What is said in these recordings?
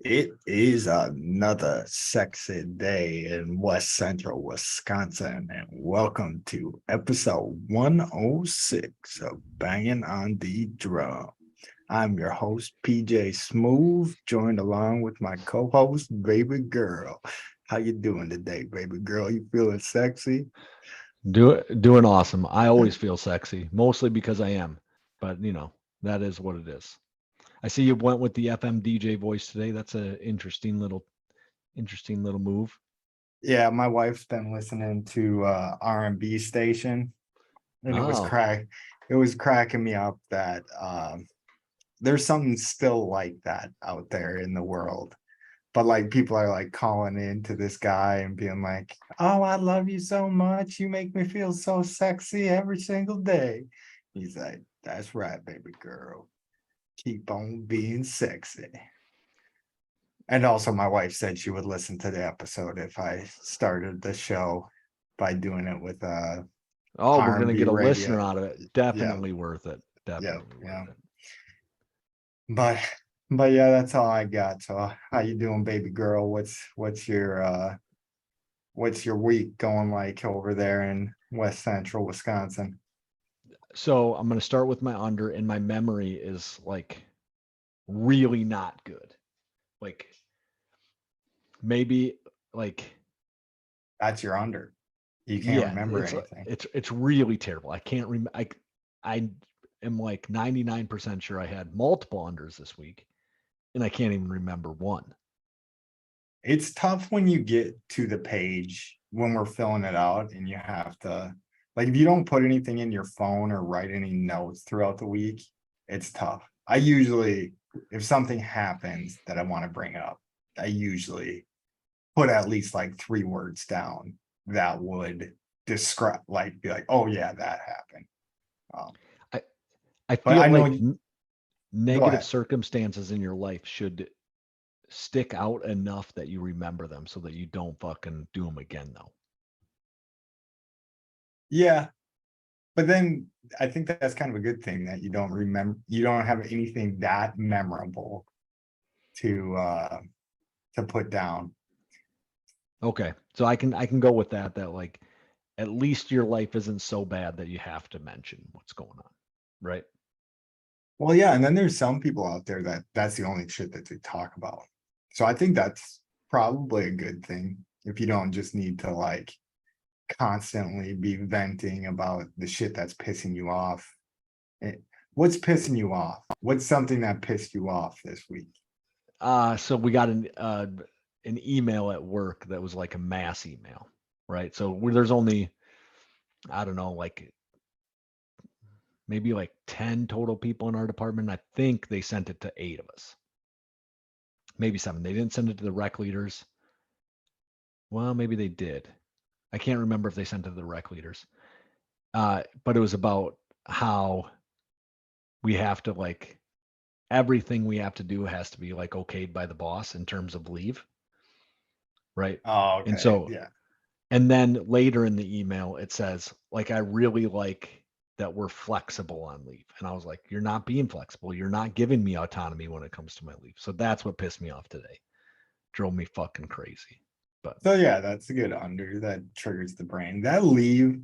It is another sexy day in West Central Wisconsin, and welcome to episode 106 of Banging on the Drum. I'm your host, PJ Smooth, joined along with my co-host, Baby Girl. How you doing today, baby girl? You feeling sexy? Doing awesome. I always feel sexy, mostly because I am. But that is what it is. I see you went with the FM DJ voice today. That's a interesting little move. Yeah, my wife's been listening to R&B station, and Oh, it was cracking me up that there's something still like that out there in the world. But like people are like calling in to this guy and being like, "Oh, I love you so much. You make me feel so sexy every single day." He's like, "That's right, baby girl. Keep on being sexy." And also my wife said she would listen to the episode if I started the show by doing it with we're gonna R&B get a radio. listener out of it. Yeah, Definitely worth it. yeah, Definitely worth yeah. it. But but yeah, that's all I got. So how you doing, baby girl? What's your week going like over there in West Central Wisconsin? So I'm gonna start with my under, and my memory is like really not good. Like maybe like That's your under. You can't yeah, remember it's anything. it's really terrible. I can't remember. I am like 99% sure I had multiple unders this week, and I can't even remember one. It's tough when you get to the page when we're filling it out and you have to, like, if you don't put anything in your phone or write any notes throughout the week, it's tough. I usually, if something happens that I want to bring up, I usually put at least like 3 words down that would describe, like, be like, oh yeah, that happened. Um, I I but feel I know, like go negative ahead. circumstances in your life should stick out enough that you remember them so that you don't fucking do them again though. Yeah, but then I think that's kind of a good thing that you don't remember, you don't have anything that memorable to put down. Okay. So I can go with that like at least your life isn't so bad that you have to mention what's going on, right? Well, yeah, and then there's some people out there that that's the only shit that they talk about. So I think that's probably a good thing if you don't just need to like constantly be venting about the shit that's pissing you off. Eh, What's pissing you off? What's something that pissed you off this week? So we got an email at work that was like a mass email, right? So there's only I don't know, like maybe like 10 total people in our department. I think they sent it to 8 of us. Maybe 7. They didn't send it to the rec leaders. Well, maybe they did. I can't remember if they sent it to the rec leaders. But it was about how we have to like everything we have to do has to be like okayed by the boss in terms of leave, right? Oh, And okay. so Yeah. and then later in the email it says like I really like that we're flexible on leave. And I was like, you're not being flexible. You're not giving me autonomy when it comes to my leave. So that's what pissed me off today. Drove me fucking crazy. But So yeah, that's a good under that triggers the brain. That leave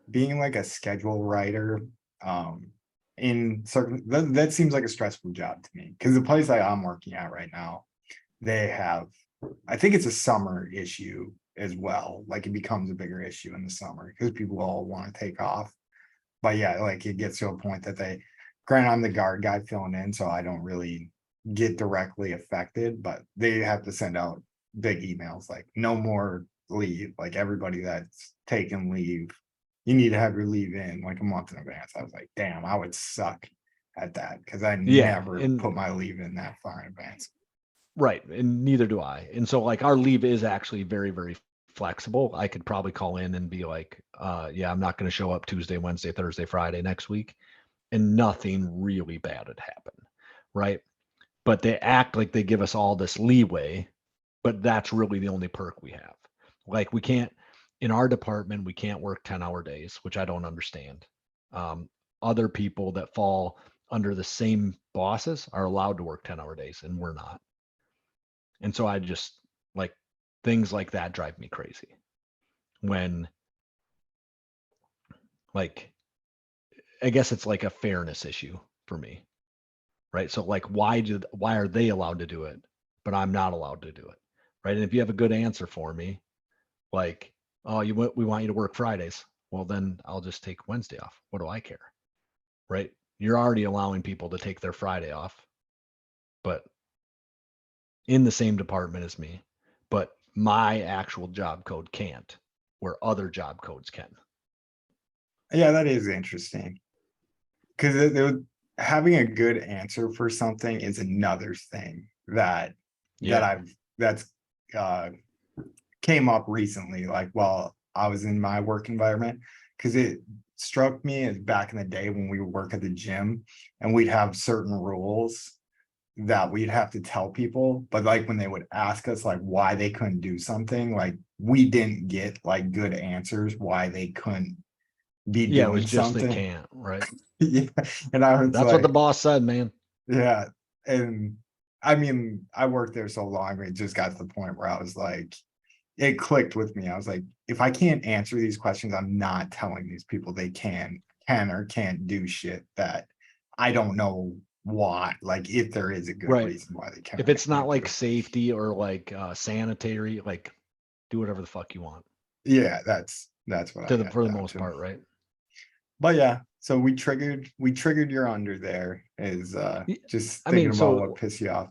being like a schedule writer, um, in certain that seems like a stressful job to me because the place I'm working at right now, they have, I think it's a summer issue as well. Like it becomes a bigger issue in the summer because people all want to take off. But yeah, like it gets to a point that grant I'm the guard guy filling in, so I don't really get directly affected, but they have to send out big emails like no more leave. Like everybody that's taken leave, you need to have your leave in like a month in advance. I was like, damn, I would suck at that because I yeah, never and put my leave in that far in advance. right, and neither do I. And so like our leave is actually very flexible. I could probably call in and be like, yeah, I'm not going to show up Tuesday, Wednesday, Thursday, Friday next week, and nothing really bad would happen, right? But they act like they give us all this leeway, but that's really the only perk we have. Like we can't in our department, we can't work 10-hour days, which I don't understand. Um, Other people that fall under the same bosses are allowed to work 10-hour days, and we're not. And so I just like things like that drive me crazy when like, I guess it's like a fairness issue for me, right? So like, why are they allowed to do it, but I'm not allowed to do it, right? And if you have a good answer for me, like, oh, we want you to work Fridays, well then I'll just take Wednesday off. What do I care, right? You're already allowing people to take their Friday off, but in the same department as me, but my actual job code can't, where other job codes can. Yeah, that is interesting. Because having a good answer for something is another thing that Yeah. that's uh came up recently, like while I was in my work environment, because it struck me as back in the day when we would work at the gym and we'd have certain rules that we'd have to tell people, but like when they would ask us like why they couldn't do something, like we didn't get like good answers why they couldn't be Yeah, it was doing just they something. can't, right? Yeah. And I was That's what the like, boss said, man. yeah. And I mean, I worked there so long, it just got to the point where I was like, it clicked with me. I was like, if I can't answer these questions, I'm not telling these people they can or can't do shit that I don't know why. Like if there is a good Right. reason why they can If or it's not can't like do. safety or like sanitary, like do whatever the fuck you want Yeah, that's what I got for the down most to. part, right? But yeah, so we triggered your under there is Y- just I thinking mean, about what so pissed you off.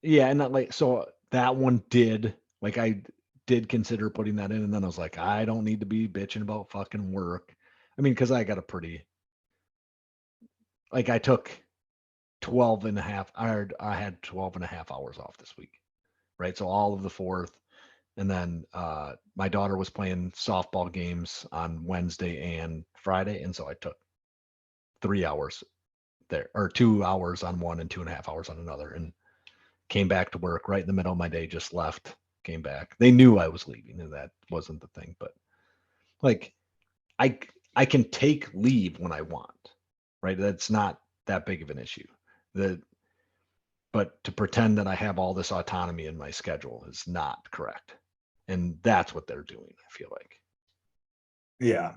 yeah, and not like so that one did like I did consider putting that in, and then I was like, I don't need to be bitching about fucking work. I mean, because I got a pretty like I took 12 and a half, I had 12 and a half hours off this week, right? So all of the fourth, and then my daughter was playing softball games on Wednesday and Friday, and so I took 3 hours there, or 2 hours on one and 2.5 hours on another, and came back to work right in the middle of my day. Just left, came back. They knew I was leaving, and that wasn't the thing. But like, I I can take leave when I want, right? That's not that big of an issue. The But to pretend that I have all this autonomy in my schedule is not correct. And that's what they're doing, I feel like. Yeah.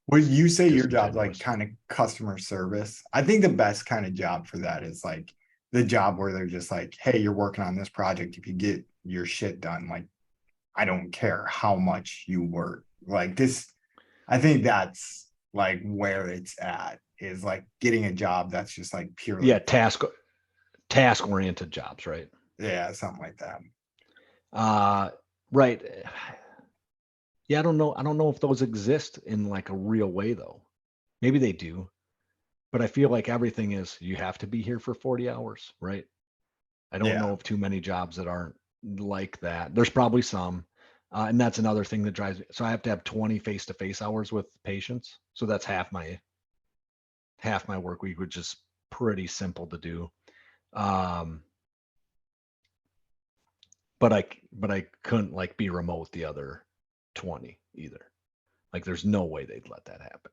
Would you say your job's like Disingenuous. kind of customer service? I think the best kind of job for that is like the job where they're just like, hey, you're working on this project. If you get your shit done, like, I don't care how much you work. Like this, I think that's like where it's at is like getting a job that's just like Yeah, purely, task oriented jobs, right? yeah, something like that. Uh right. Yeah, I don't know. I don't know if those exist in like a real way though. Maybe they do, but I feel like everything is you have to be here for 40 hours, right? I don't Yeah. know of too many jobs that aren't like that. There's probably some. And that's another thing that drives me. So I have to have 20 face-to-face hours with patients. So that's half my work week, which is pretty simple to do. Um, but I couldn't like be remote the other 20 either. Like there's no way they'd let that happen.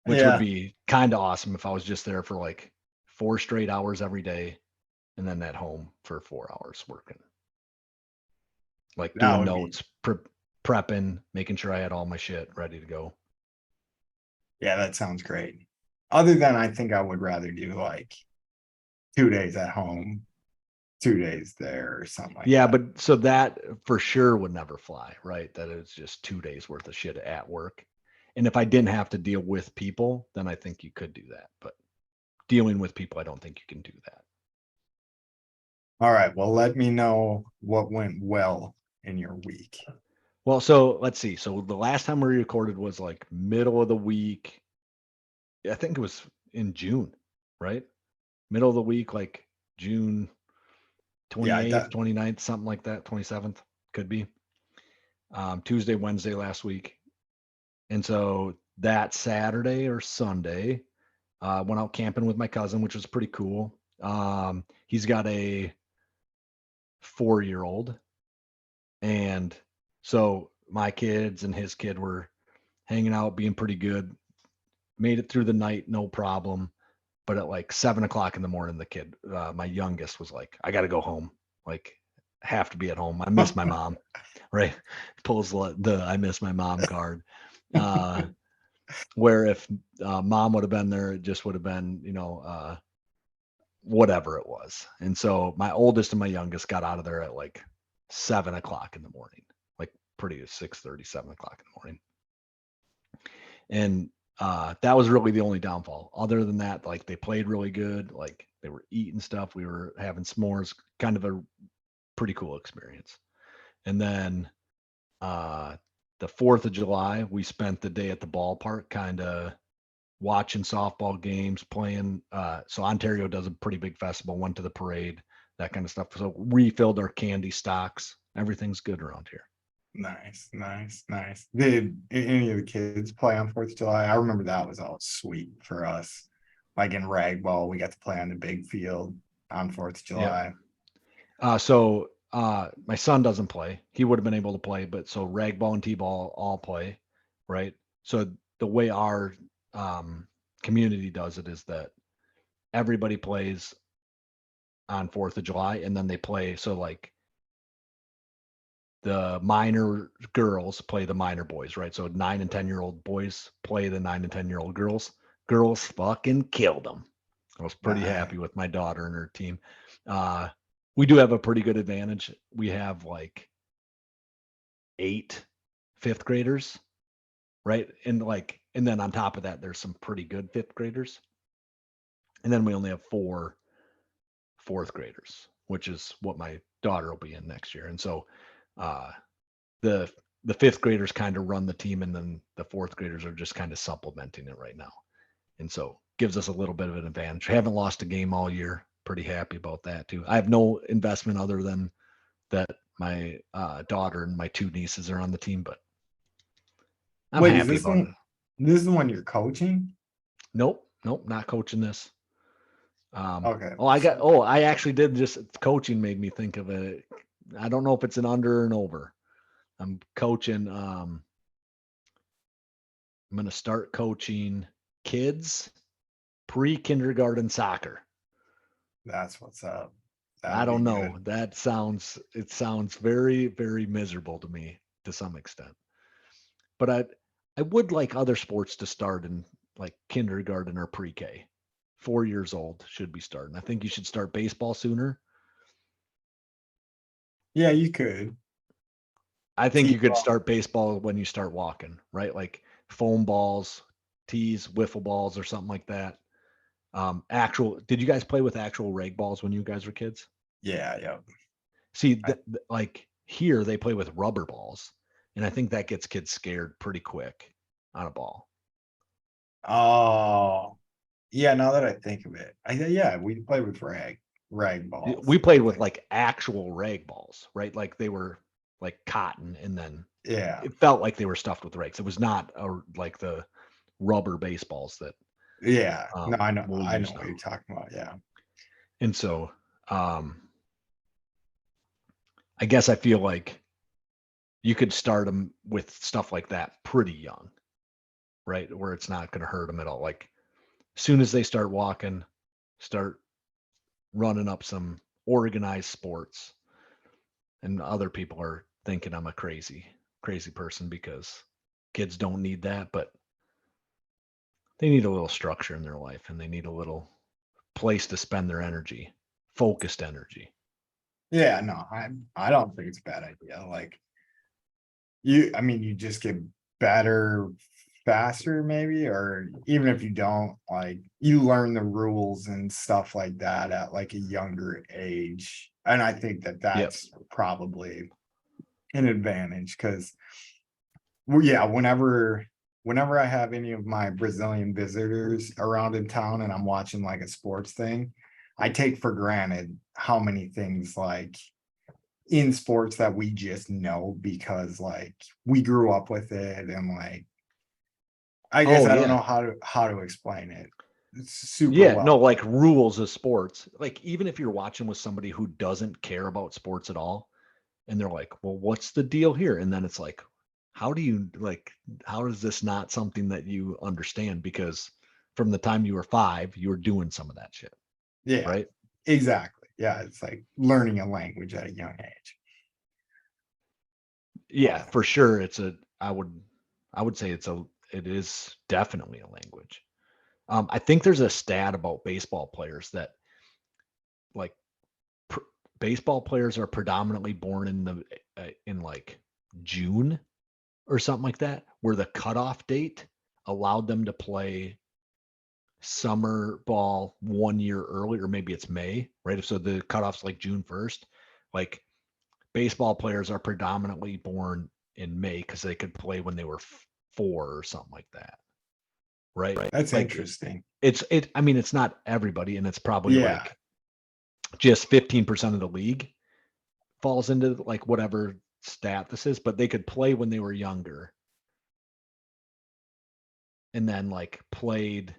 Which would Yeah. be kind of awesome if I was just there for like 4 straight hours every day and then at home for 4 hours working. Like That doing would be, notes, prepping, making sure I had all my shit ready to go. yeah, that sounds great. Other than I think I would rather do like 2 days at home, 2 days there or something like Yeah, that. but so that for sure would never fly, right? That is just 2 days worth of shit at work. And if I didn't have to deal with people, then I think you could do that. But dealing with people, I don't think you can do that. All right. Well, let me know what went well in your week. Well, so let's see. So the last time we recorded was like middle of the week. I think it was in June, right? Middle of the week, like June Yeah, 28th, 29th, something like that, 27th, could be. Tuesday, Wednesday last week. And so that Saturday or Sunday, went out camping with my cousin, which was pretty cool. He's got a 4-year-old. And so my kids and his kid were hanging out, being pretty good. Made it through the night, no problem. But at like 7 o'clock in the morning, the kid, my youngest, was like, I got to go home. like have to be at home. I miss my mom, right? Pulls the I miss my mom card. Where if mom would have been there, it just would have been, whatever it was. And so my oldest and my youngest got out of there at like 7 o'clock in the morning, like pretty 6:30, 7 o'clock in the morning. And that was really the only downfall. Other than that, like they played really good, like they were eating stuff, we were having s'mores, kind of a pretty cool experience. And then the 4th of July, we spent the day at the ballpark, kind of watching softball games, playing. So Ontario does a pretty big festival, went to the parade, that kind of stuff. So refilled our candy stocks. Everything's good around here. Nice, nice, nice. Did any of the kids play on 4th of July? I remember that was all sweet for us. Like in rag ball, we got to play on the big field on 4th of Yep. July. So my son doesn't play. He would have been able to play, but so rag ball and t-ball all play, right? So the way our community does it is that everybody plays on 4th of July, and then they play. So like the minor girls play the minor boys, right? So 9 and 10-year-old boys play the 9 and 10-year-old girls. Girls fucking killed them. I was pretty Nice. happy with my daughter and her team. We do have a pretty good advantage. We have like 8 fifth graders, right? And then on top of that, there's some pretty good 5th graders. And then we only have 4 4th graders, which is what my daughter will be in next year. And so uh, the 5th graders kind of run the team, and then the 4th graders are just kind of supplementing it right now. And so gives us a little bit of an advantage. Haven't lost a game all year. Pretty happy about that too. I have no investment other than that my daughter and my 2 nieces are on the team, but I'm Wait, is happy about it. this the one you're coaching? Nope, not coaching this. Okay. I actually did, just coaching made me think of it. I don't know if it's an under or an over. I'm coaching. I'm going to start coaching kids pre-kindergarten soccer. That's what's up. I That'll don't be know. good. It sounds very, very miserable to me to some extent. But I would like other sports to start in like kindergarten or pre-K. 4 years old should be starting. I think you should start baseball sooner. Yeah, you could. I think you could T-ball. start baseball when you start walking, right? Like foam balls, tees, wiffle balls, or something like that. Did you guys play with actual rag balls when you guys were kids? Yeah, yeah. See, like here they play with rubber balls, and I think that gets kids scared pretty quick on a ball. Oh, yeah. Now that I think of it, yeah, we play with rag balls. We played I with think. like actual rag balls, right? Like they were like cotton, and then Yeah, it felt like they were stuffed with rags. It was not like the rubber baseballs that yeah. No, we'll I know use what now. you're talking about. Yeah. And so I guess I feel like you could start them with stuff like that pretty young, right? Where it's not going to hurt them at all. Like as soon as they start walking, start running up some organized sports, and other people are thinking I'm a crazy person because kids don't need that, but they need a little structure in their life, and they need a little place to spend their energy, focused energy. Yeah, no, I don't think it's a bad idea. Like I mean, you just get better faster, maybe, or even if you don't, like you learn the rules and stuff like that at like a younger age. And I think that Yep. that's probably an advantage because, well, yeah, whenever I have any of my Brazilian visitors around in town and I'm watching like a sports thing, I take for granted how many things like in sports that we just know because like we grew up with it and like I guess Oh I don't yeah. know how to explain it. It's super Yeah, no, well. like rules of sports. Like even if you're watching with somebody who doesn't care about sports at all, and they're like, "Well, what's the deal here?" And then it's like, how is this not something that you understand? Because from the time you were 5, you were doing some of that shit, Yeah, right? exactly. yeah, it's like learning a language at a young age. Yeah, for sure. I would say it is definitely a language. I think there's a stat about baseball players that like pr- baseball players are predominantly born in like June or something like that, where the cutoff date allowed them to play summer ball 1 year early, or maybe it's May, right? So the cutoff's like June 1st. Like baseball players are predominantly born in May because they could play when they were 4 or something like that, right? That's Like interesting. I mean, it's not everybody, and it's probably Yeah. like just 15% of the league falls into like whatever stat this is, but they could play when they were younger and then like played.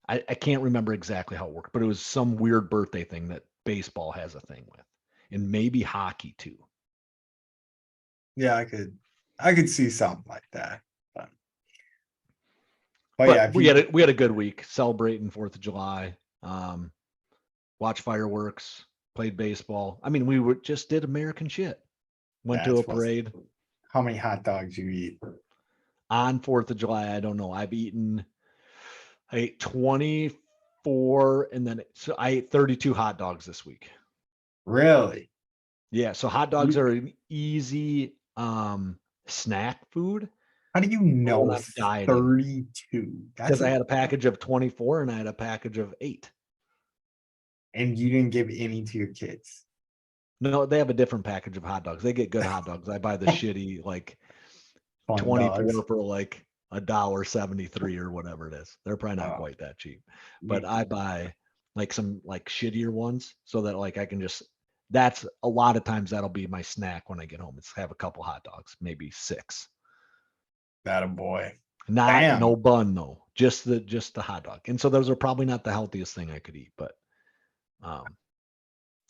I can't remember exactly how it worked, but it was some weird birthday thing that baseball has a thing with, and maybe hockey too. Yeah, I could see something like that. But yeah, But if you we had a good week celebrating 4th of July. Watched fireworks, played baseball. I mean, just did American shit. Went to a that's what's parade how many hot dogs you eat. on 4th of July. I don't know. I ate 24, and then so I ate 32 hot dogs this week. Really? Yeah, so hot dogs are an easy snack food How do you for when know I'm dieting 32? because I had a package of 24 and I had a package of 8. And you didn't give any to your kids. No, they have a different package of hot dogs. They get good hot dogs. I buy the shitty like Fun 24 dogs. for like $1.73 or whatever it is. They're probably not Oh, quite that cheap, but you- I buy like some like shittier ones so that like I can just. That's a lot of times that'll be my snack when I get home. It's have a couple hot dogs, maybe 6. that a boy. Not no Damn, bun though, just the hot dog. And so those are probably not the healthiest thing I could eat, but um,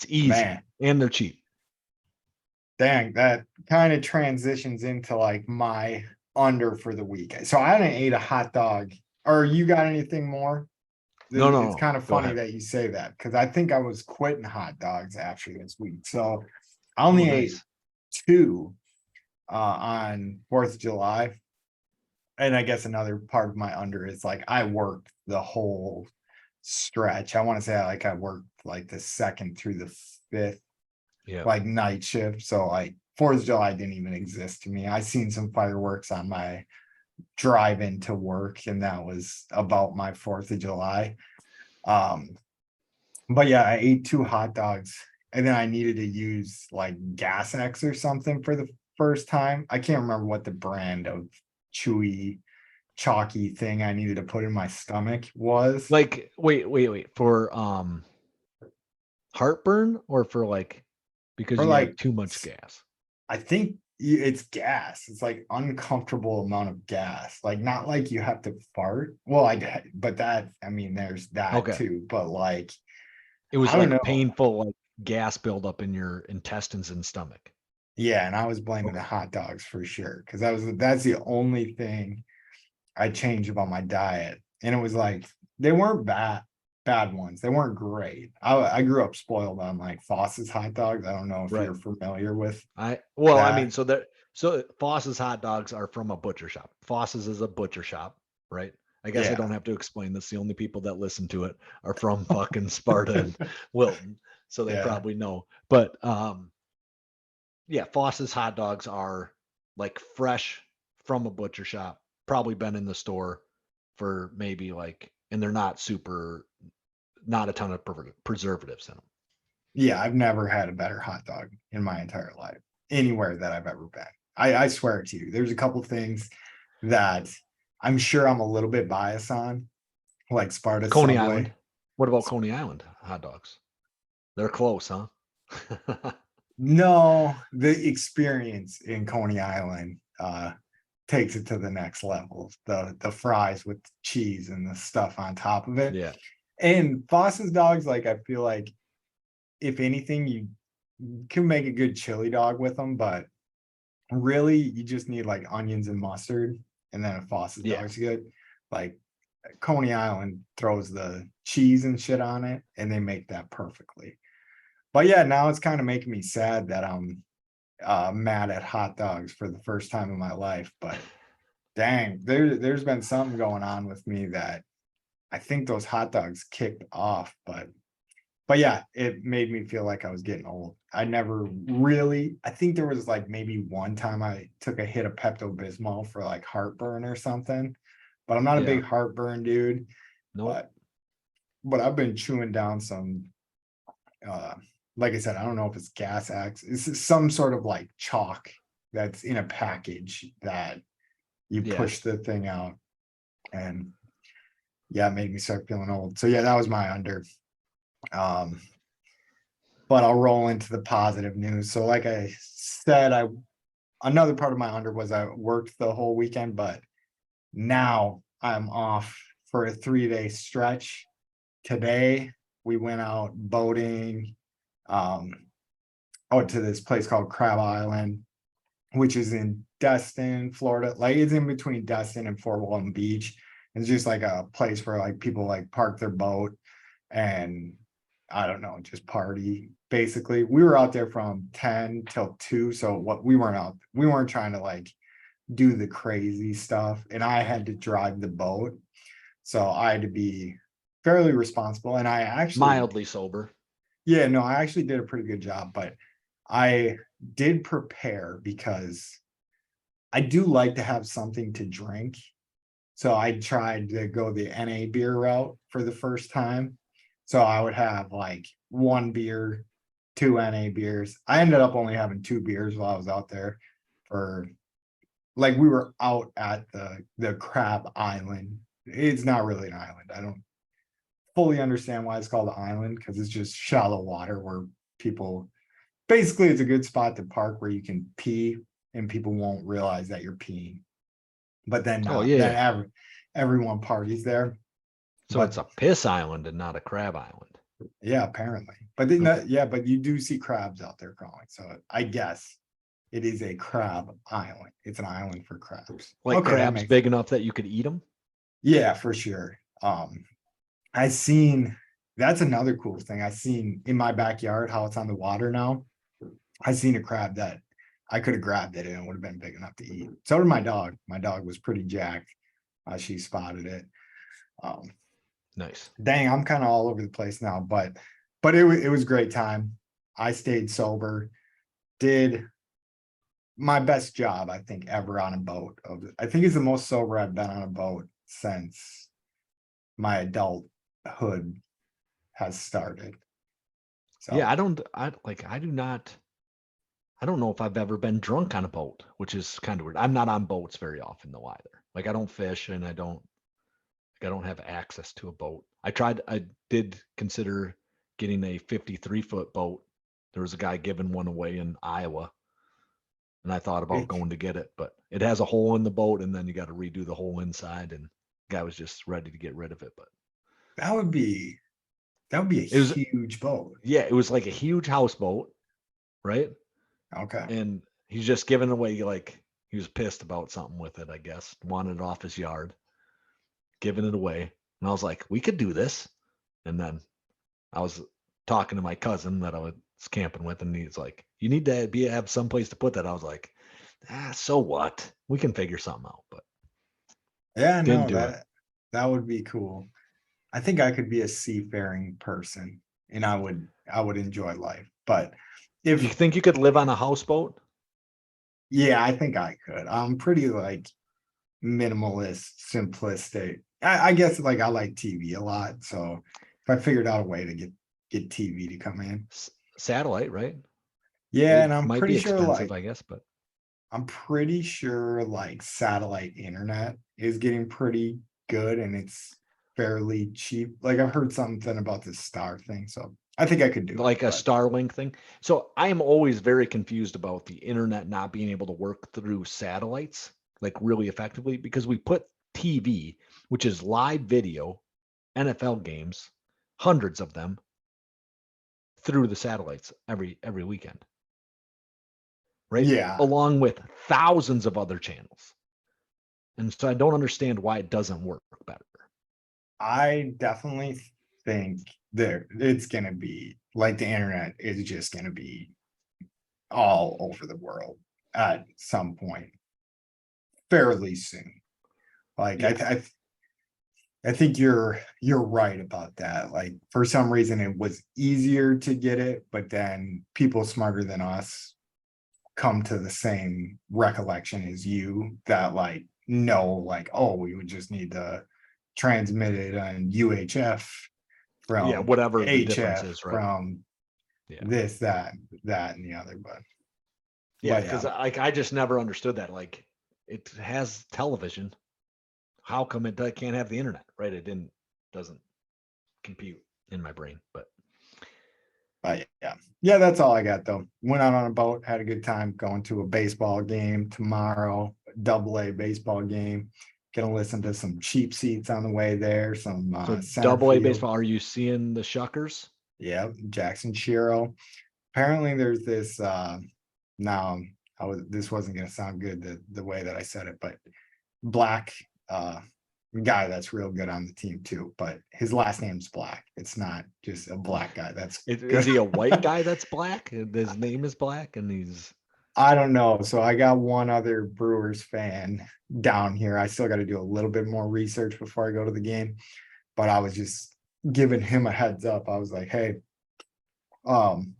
it's man. easy and they're cheap. Dang, that kind of transitions into like my under for the week. So I hadn't ate a hot dog. Or you got anything more? No, no, It's no. kind of Go funny ahead. that you say that because I think I was quitting hot dogs after this week. So I Oh, only ate nice. 2 on 4th of July. And I guess another part of my under is like I worked the whole stretch. I want to say I worked like the 2nd through the 5th, Yeah. like night shift. So like 4th of July didn't even exist to me. I seen some fireworks on my drive into work, and that was about my 4th of July. Um, but yeah, I ate 2 hot dogs, and then I needed to use like Gas X or something for the first time. I can't remember what the brand of chewy chalky thing I needed to put in my stomach was. Like, wait. For heartburn or for like because Or you had like too much gas? I think it's gas. It's like uncomfortable amount of gas. Like not like you have to fart. Well, but that I mean there's that Okay. too. But like It I was don't like know. painful, like gas buildup in your intestines and stomach. Yeah, and I was blaming the Okay. hot dogs for sure because that's the only thing I changed about my diet. And it was like they weren't bad ones. They weren't great. I grew up spoiled on like Foss's hot dogs. I don't know if Right. you're familiar with I mean, that. so Foss's hot dogs are from a butcher shop. Foss's is a butcher shop, right? I guess I Yeah. don't have to explain this. The only people that listen to it are from fucking Sparta and Wilton, so they Yeah. probably know. But yeah, Foss's hot dogs are like fresh from a butcher shop, probably been in the store for maybe like, and they're not a ton of preservatives in them. Yeah, I've never had a better hot dog in my entire life, anywhere that I've ever been. I swear it to you. There's a couple things that I'm sure I'm a little bit biased on, like Sparta Coney Island. Subway. What about Coney Island hot dogs? They're close, huh? No, the experience in Coney Island takes it to the next level. The fries with cheese and the stuff on top of it. Yeah. And Foss's dogs, like I feel like if anything, you can make a good chili dog with them, but really you just need like onions and mustard, and then a Foss's Yeah. dog's good. Like Coney Island throws the cheese and shit on it, and they make that perfectly. But yeah, now it's kind of making me sad that I'm mad at hot dogs for the first time in my life. But dang, there's been something going on with me that I think those hot dogs kicked off. But yeah, it made me feel like I was getting old. I never really, I think there was like maybe one time I took a hit of Pepto-Bismol for like heartburn or something. But I'm not a Yeah. big heartburn dude. Nope. But I've been chewing down some uh like I said, I don't know if it's gas axe. It's some sort of like chalk that's in a package that you Yeah. push the thing out. And yeah, it made me start feeling old. So yeah, that was my under. Um, but I'll roll into the positive news. So like I said, I another part of my under was I worked the whole weekend, but now I'm off for a 3-day stretch. Today we went out boating out to this place called Crab Island, which is in Destin, Florida. Like it's in between Destin and Fort Walton Beach. It's just like a place where like people like park their boat and I don't know, just party. Basically, we were out there from 10 till 2. So what we weren't trying to like do the crazy stuff. And I had to drive the boat. So I had to be fairly responsible. And I actually, Mildly sober. yeah, no, I actually did a pretty good job, but I did prepare because I do like to have something to drink. So I tried to go the NA beer route for the first time. So I would have like one beer, two NA beers. I ended up only having two beers while I was out there for like we were out at the Crab Island. It's not really an island. I don't fully understand why it's called an island because it's just shallow water where people basically it's a good spot to park where you can pee and people won't realize that you're peeing. But then Oh, not yeah. then everyone parties there. So But it's a piss island and not a crab island. yeah, apparently. But then Okay. yeah, but you do see crabs out there crawling. So I guess it is a crab island. It's an island for crabs. Like Okay, that crabs makes big enough that you could eat them? yeah, for sure. I seen that's another cool thing. I seen in my backyard how it's on the water now. I seen a crab that I could have grabbed it and it would have been big enough to eat. So did my dog. My dog was pretty jacked. She spotted it. Um, Nice. dang, I'm kind of all over the place now, but it was a great time. I stayed sober, did my best job, I think, ever on a boat. I think it's the most sober I've been on a boat since my adulthood has started. So Yeah, I don't know if I've ever been drunk on a boat, which is kind of weird. I'm not on boats very often though either. Like I don't fish and I don't have access to a boat. I did consider getting a 53-foot boat. There was a guy giving one away in Iowa, and I thought about it, going to get it, but it has a hole in the boat, and then you got to redo the whole inside. And the guy was just ready to get rid of it, but that would be that would be a it was huge boat. yeah, it was like a huge houseboat, right? Okay. And he's just giving away like he was pissed about something with it, I guess. Wanted it off his yard, giving it away. And I was like, we could do this. And then I was talking to my cousin that I was camping with, and he's like, "You need to have some place to put that." I was like, so what? We can figure something out, but Yeah, didn't no, do it. that would be cool. I think I could be a seafaring person and I would enjoy life. But You if think you could live on a houseboat? yeah, I think I could. I'm pretty like minimalist, simplistic. I guess like I like TV a lot. So if I figured out a way to get TV to come in. Satellite, right? Yeah, It and might be expensive, I guess, but I'm pretty sure like satellite internet is getting pretty good and it's fairly cheap. Like I've heard something about this star thing, so I think I could do it. like a But Starlink thing. So I am always very confused about the internet not being able to work through satellites like really effectively because we put TV, which is live video, NFL games, hundreds of them through the satellites every weekend, right? yeah, Along with thousands of other channels. And so I don't understand why it doesn't work better. I definitely think it's gonna be like the internet is just gonna be all over the world at some point fairly soon. Like Yeah. I think you're right about that. Like for some reason it was easier to get it, but then people smarter than us come to the same recollection as you that like know like, oh, we would just need to transmit it on UHF Yeah. from Whatever the difference HF is, right? from Yeah. this, that, and the other. Yeah. Yeah, Because I just never understood that. Like, it has television. How come can't have the internet? Right? Doesn't compute in my brain. but yeah, that's all I got though. Went out on a boat, had a good time going to a baseball game tomorrow, AA baseball game. Gonna listen to some cheap seats on the way there, some So center double A field. baseball. Are you seeing the Shuckers? Yeah, Jackson Shiro. Apparently there's this now this wasn't gonna sound good the way that I said it, but black guy that's real good on the team too, but his last name's Black. It's not just a black guy that's Is good. he a white guy that's black? His name is Black, and he's I don't know. So I got one other Brewers fan down here. I still got to do a little bit more research before I go to the game, but I was just giving him a heads up. I was like, hey, um,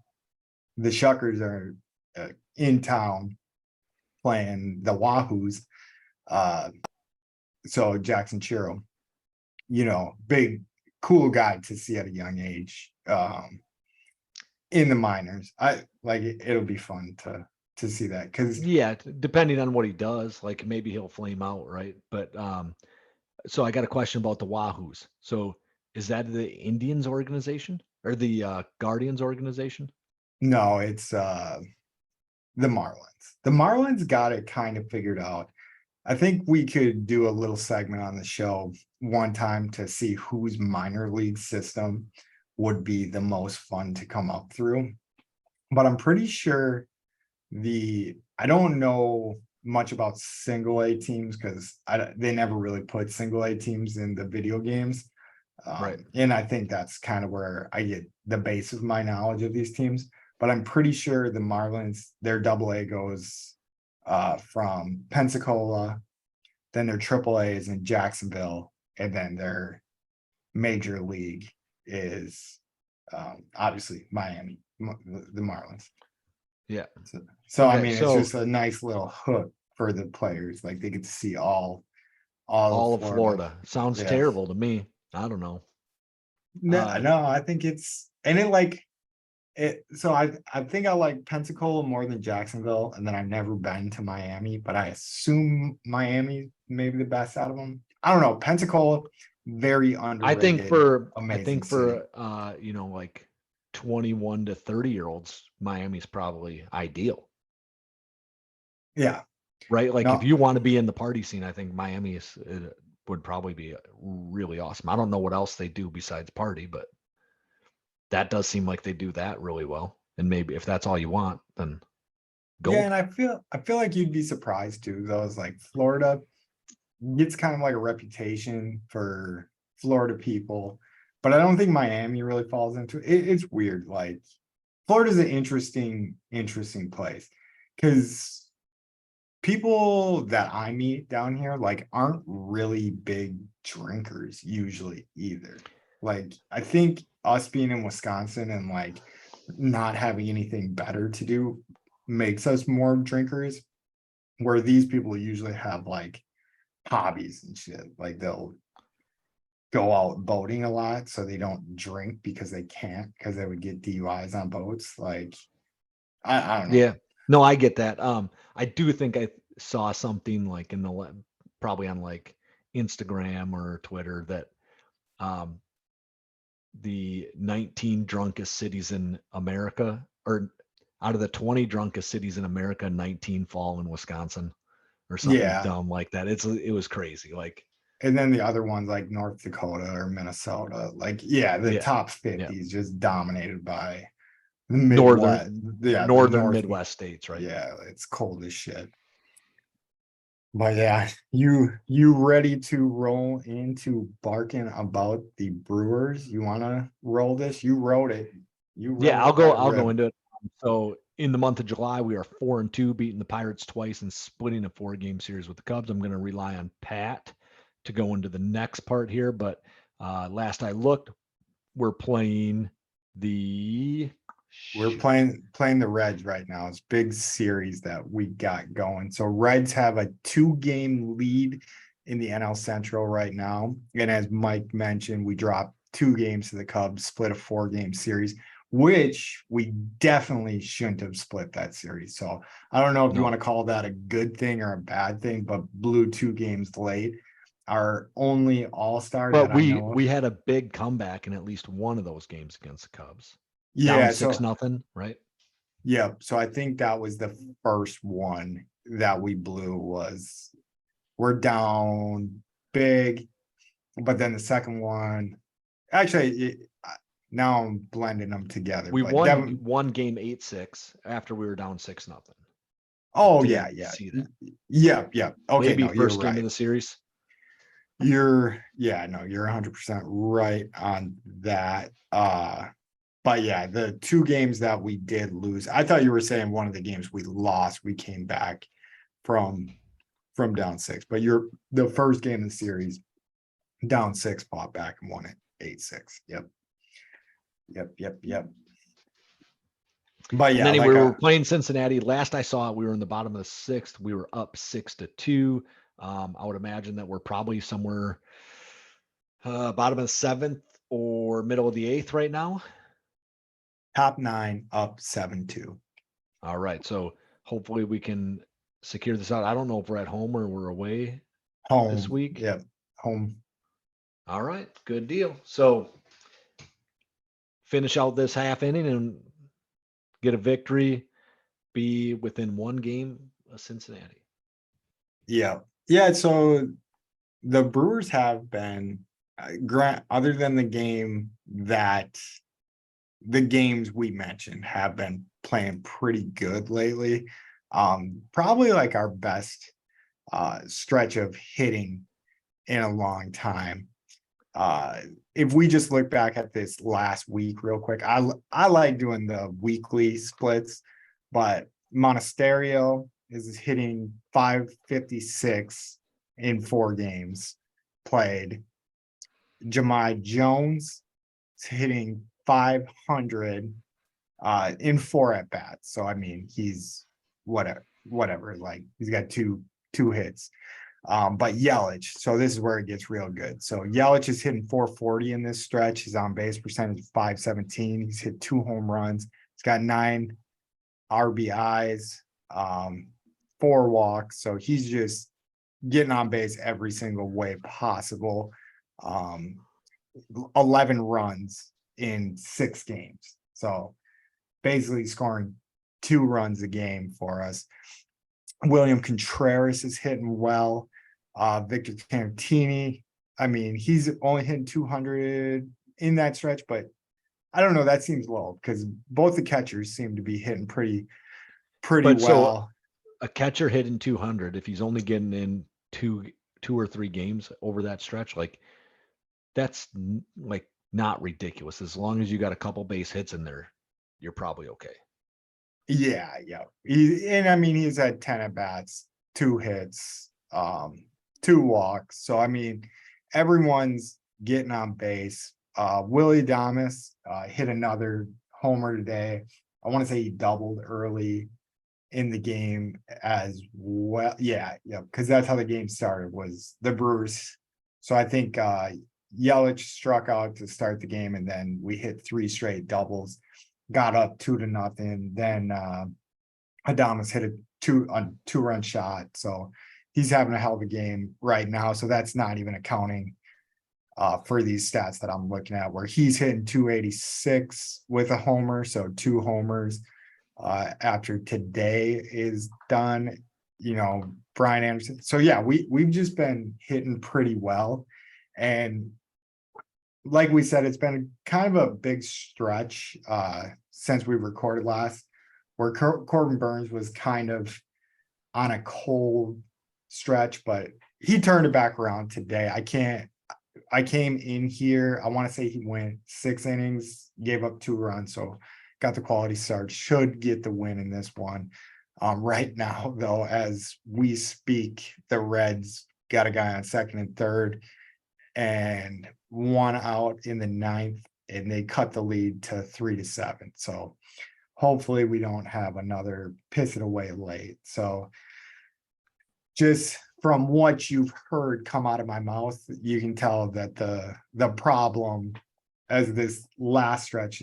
the Shuckers are in town playing the Wahoos. Uh, so Jackson Chiro, big cool guy to see at a young age. In the minors, I like it'll be fun to see that because yeah. Depending on what he does, like maybe he'll flame out, right? But so I got a question about the Wahoos. So is that the Indians organization or the Guardians organization? no, it's the Marlins. The Marlins got it kind of figured out. I think we could do a little segment on the show one time to see whose minor league system would be the most fun to come up through. But I'm pretty sure I don't know much about single A teams because they never really put single A teams in the video games. Right. And I think that's kind of where I get the base of my knowledge of these teams. But I'm pretty sure the Marlins, their double A goes from Pensacola, then their triple A is in Jacksonville, and then their major league is obviously Miami, the Marlins. Yeah. So I Okay. mean, it's So just a nice little hook for the players. Like they get to see all of all of Florida. Florida sounds Yeah. terrible to me. I don't know. No, no, I think it's and it like it. So I think I like Pensacola more than Jacksonville, and then I've never been to Miami, but I assume Miami may be the best out of them. I don't know. Pensacola, very I think underrated, for amazing city. like 21 to 30-year-olds, Miami's probably ideal. Yeah. Right? Like if No, you want to be in the party scene, I think Miami would probably be really awesome. I don't know what else they do besides party, but that does seem like they do that really well. And maybe if that's all you want, then yeah, go. and I feel like you'd be surprised too. Though it's like Florida gets kind of like a reputation for Florida people, but I don't think Miami really falls into it. It's weird. Like Florida's an interesting place because people that I meet down here like aren't really big drinkers usually either. Like I think us being in Wisconsin and like not having anything better to do makes us more drinkers, where these people usually have like hobbies and shit. Like they'll go out boating a lot so they don't drink because they can't because they would get DUIs on boats. Like I don't know. Yeah. No, I get that. I do think I saw something like probably on like Instagram or Twitter that um the 19 drunkest cities in America, or out of the 20 drunkest cities in America, 19 fall in Wisconsin or something Yeah. dumb like that. It was crazy. Like, And then the other ones like North Dakota or Minnesota, like yeah, the yeah, top yeah. 50 is just dominated by the Midwest. Yeah, the Northern North. Midwest states, right? Yeah, it's cold as shit. But yeah, you ready to roll into barking about the Brewers? You want to roll this? You wrote it. You Yeah, wrote it. Let it I'll go rip. into it. So in the month of July, we are 4-2, beating the Pirates twice and splitting a 4-game series with the Cubs. I'm going to rely on Pat to go into the next part here, but last I looked, we're playing the We're shoot. playing the Reds right now. It's big series that we got going. So Reds have a 2-game lead in the NL Central right now. And as Mike mentioned, we dropped 2 games to the Cubs, split a 4-game series, which we definitely shouldn't have split that series. So I don't know if you want No, to call that a good thing or a bad thing, but blew 2 games late. Our only all-star but that I know of. we had a big comeback in at least one of those games against the Cubs. Down Yeah, six so nothing, right? yeah, so I think that was the first one that we blew was we're down big, but then the second one, actually, now I'm blending them together. We But won Devin, one game 8-6 after we were down 6-0. I oh yeah, did yeah, see that. yeah, yeah. Okay, Maybe no, you're first game of right. the series. Yeah, no, you're 100% right on that. But yeah, the 2 games that we did lose, I thought you were saying one of the games we lost, we came back from down 6. But you're the first game of the series, down 6, fought back and won it 8-6. Yep. Yep. Yep. Yep. But And yeah, anyway, we like were playing Cincinnati. Last I saw it, we were in the bottom of the sixth. We were up 6-2. I would imagine that we're probably somewhere bottom of the seventh or middle of the eighth right now. top 9 up 7-2. All right. So hopefully we can secure this out. I don't know if we're at home or we're away this Home. week. Yep. Home. All right. Good deal. So finish out this half inning and get a victory, be within one game of Cincinnati. Yeah. Yeah. So the Brewers have been, grant other than the games we mentioned have been playing pretty good lately. Probably like our best stretch of hitting in a long time. Uh, if we just look back at this last week real quick, I like doing the weekly splits, but Monasterio is hitting 556 in 4 games played. Jahmai Jones is hitting 500 in 4 at bats. So I mean, he's whatever. Like he's got two hits. But Yelich, so this is where it gets real good. So Yelich is hitting 440 in this stretch. His on base percentage is 517. He's hit 2 home runs. He's got 9 RBIs, 4 walks. So he's just getting on base every single way possible. Um, 11 runs in 6 games. So basically scoring 2 runs a game for us. William Contreras is hitting well. Victor Cantini, I mean, he's only hitting 200 in that stretch, but I don't know. That seems low because both the catchers seem to be hitting pretty But so well. a catcher hitting 200, if he's only getting in two or three games over that stretch, like that's like not ridiculous. As long as you got a couple base hits in there, you're probably okay. Yeah, yeah. And I mean, he's had 10 at bats, 2 hits, 2 walks. So I mean, everyone's getting on base. Willie Damas hit another homer today. I want to say he doubled early in the game as well. Yeah, yeah, because that's how the game started was the Brewers. So I think Yelich struck out to start the game, and then we hit 3 straight doubles, got up 2-0. Then Adamas hit a 2-run shot. So he's having a hell of a game right now. So that's not even accounting for these stats that I'm looking at, where he's hitting 286 with a homer. So 2 homers after today is done. Brian Anderson. So yeah, we've just been hitting pretty well. And like we said, it's been kind of a big stretch since we recorded last, where Corbin Burns was kind of on a cold stretch, but he turned it back around today. I came in here, I want to say he went 6 innings, gave up 2 runs, so got the quality start, should get the win in this one. Right now, though, as we speak, the Reds got a guy on second and third and 1 out in the 9th, and they cut the lead to 3-7. So hopefully we don't have another piss it away late. So just from what you've heard come out of my mouth, you can tell that the problem as this last stretch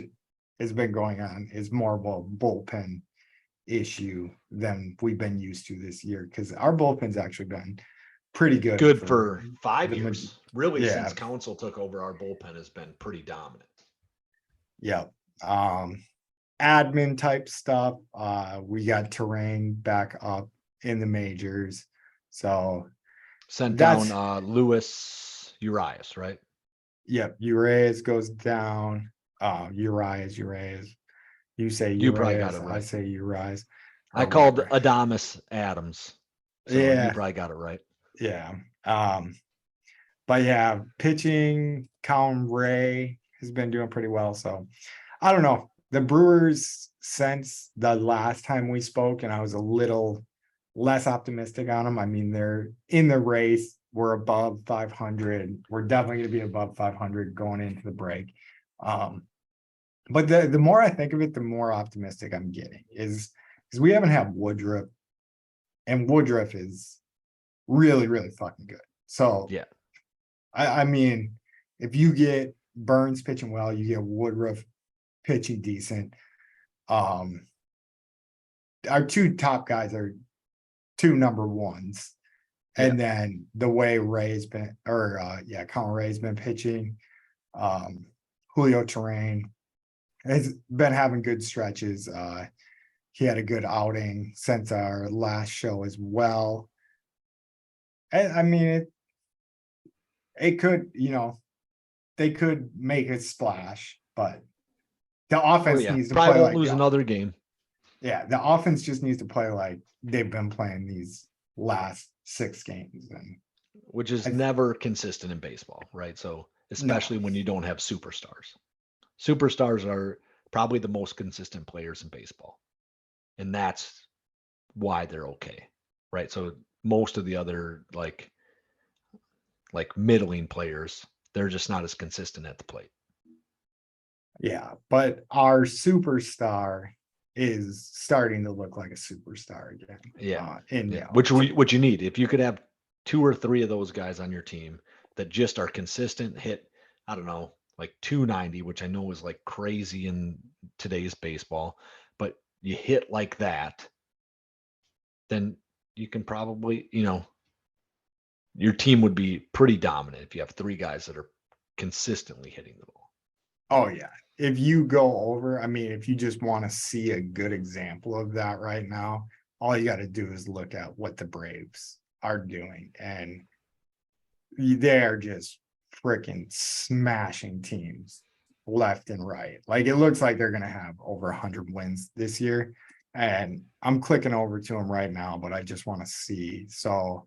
has been going on is more of a bullpen issue than we've been used to this year, because our bullpen's actually been pretty good for 5 the years. Really, yeah. since Council took over, our bullpen has been pretty dominant. Yeah. Admin type stuff. We got Terrain back up in the majors. So Sent that's down Luis Urias, right? yep. Urias goes down. Urias. You say You probably got Urias, it I right. say Urias. I or called whatever. Adamas Adams. So you Yeah. probably got it right. Yeah. But yeah, pitching, Colin Ray has been doing pretty well. So I don't know. The Brewers, since the last time we spoke, and I was a little less optimistic on them. I mean, they're in the race. We're above 500. We're definitely going to be above 500 going into the break. But the more I think of it, the more optimistic I'm getting is because we haven't had Woodruff, and Woodruff is really, really fucking good. So Yeah. I mean, if you get Burns pitching well, you get Woodruff pitching decent. Our 2 top guys are 2 number ones. And then the way Ray's been, Colin Ray's been pitching, Julio Terrain has been having good stretches. He had a good outing since our last show as well. And I mean, it could, they could make a splash, but the offense needs to probably play won't like lose another game. Yeah, the offense just needs to play like they've been playing these last 6 games, and which is never consistent in baseball, right? So especially No. when you don't have superstars. Superstars are probably the most consistent players in baseball. And that's why they're okay. Right. So most of the other like middling players, they're just not as consistent at the plate. Yeah, but our superstar is starting to look like a superstar again. Yeah. Which you need. If you could have 2 or 3 of those guys on your team that just are consistent, hit, I don't know, like 290, which I know is like crazy in today's baseball, but you hit like that, then you can probably, your team would be pretty dominant if you have 3 guys that are consistently hitting the ball. Oh yeah. If you go over, I mean, if you just want to see a good example of that right now, all you got to do is look at what the Braves are doing, and they're just freaking smashing teams left and right. Like, it looks like they're going to have over 100 wins this year, and I'm clicking over to them right now, but I just want to see. So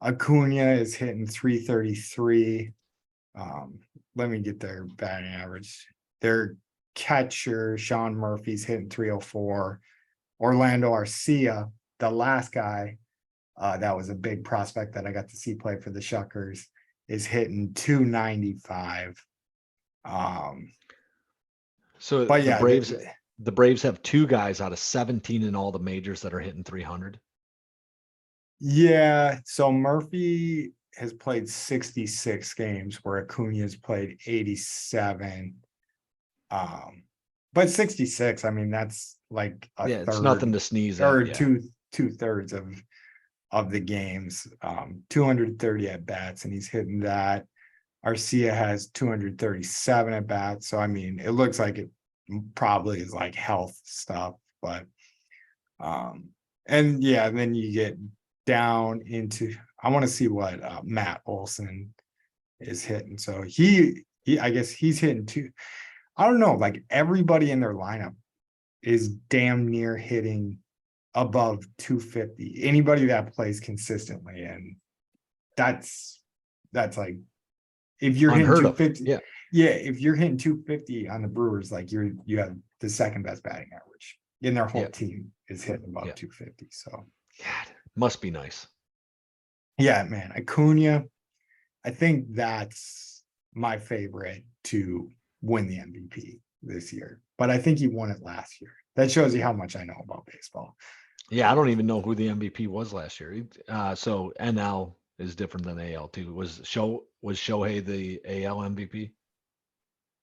Acuna is hitting 333. Let me get their batting average. Their catcher, Sean Murphy's hitting 304. Orlando Arcia, the last guy, that was a big prospect that I got to see play for the Shuckers, is hitting 295. So but the yeah, Braves have 2 guys out of 17 in all the majors that are hitting 300. Yeah, so Murphy has played 66 games where Acuna has played 87. But 66, I mean, that's like a third, it's nothing to sneeze at. or two-thirds of the games. 230 at bats, and he's hitting that. Arcia has 237 at bats. So I mean, it looks like it probably is like health stuff, but and yeah, then you get down into, I want to see what Matt Olson is hitting. So he I guess he's hitting 2. I don't know, like everybody in their lineup is damn near hitting above 250. Anybody that plays consistently, and that's like if you're hitting Unheard of. 250, Yeah. yeah, if you're hitting 250 on the Brewers, like you have the second best batting average, and their whole Yeah. team is hitting above Yeah. 250. So God, must be nice. yeah, man, Acuna, I think that's my favorite to win the MVP this year. But I think he won it last year. That shows you how much I know about baseball. Yeah, I don't even know who the MVP was last year. So NL is different than AL too. Was Shohei the AL MVP?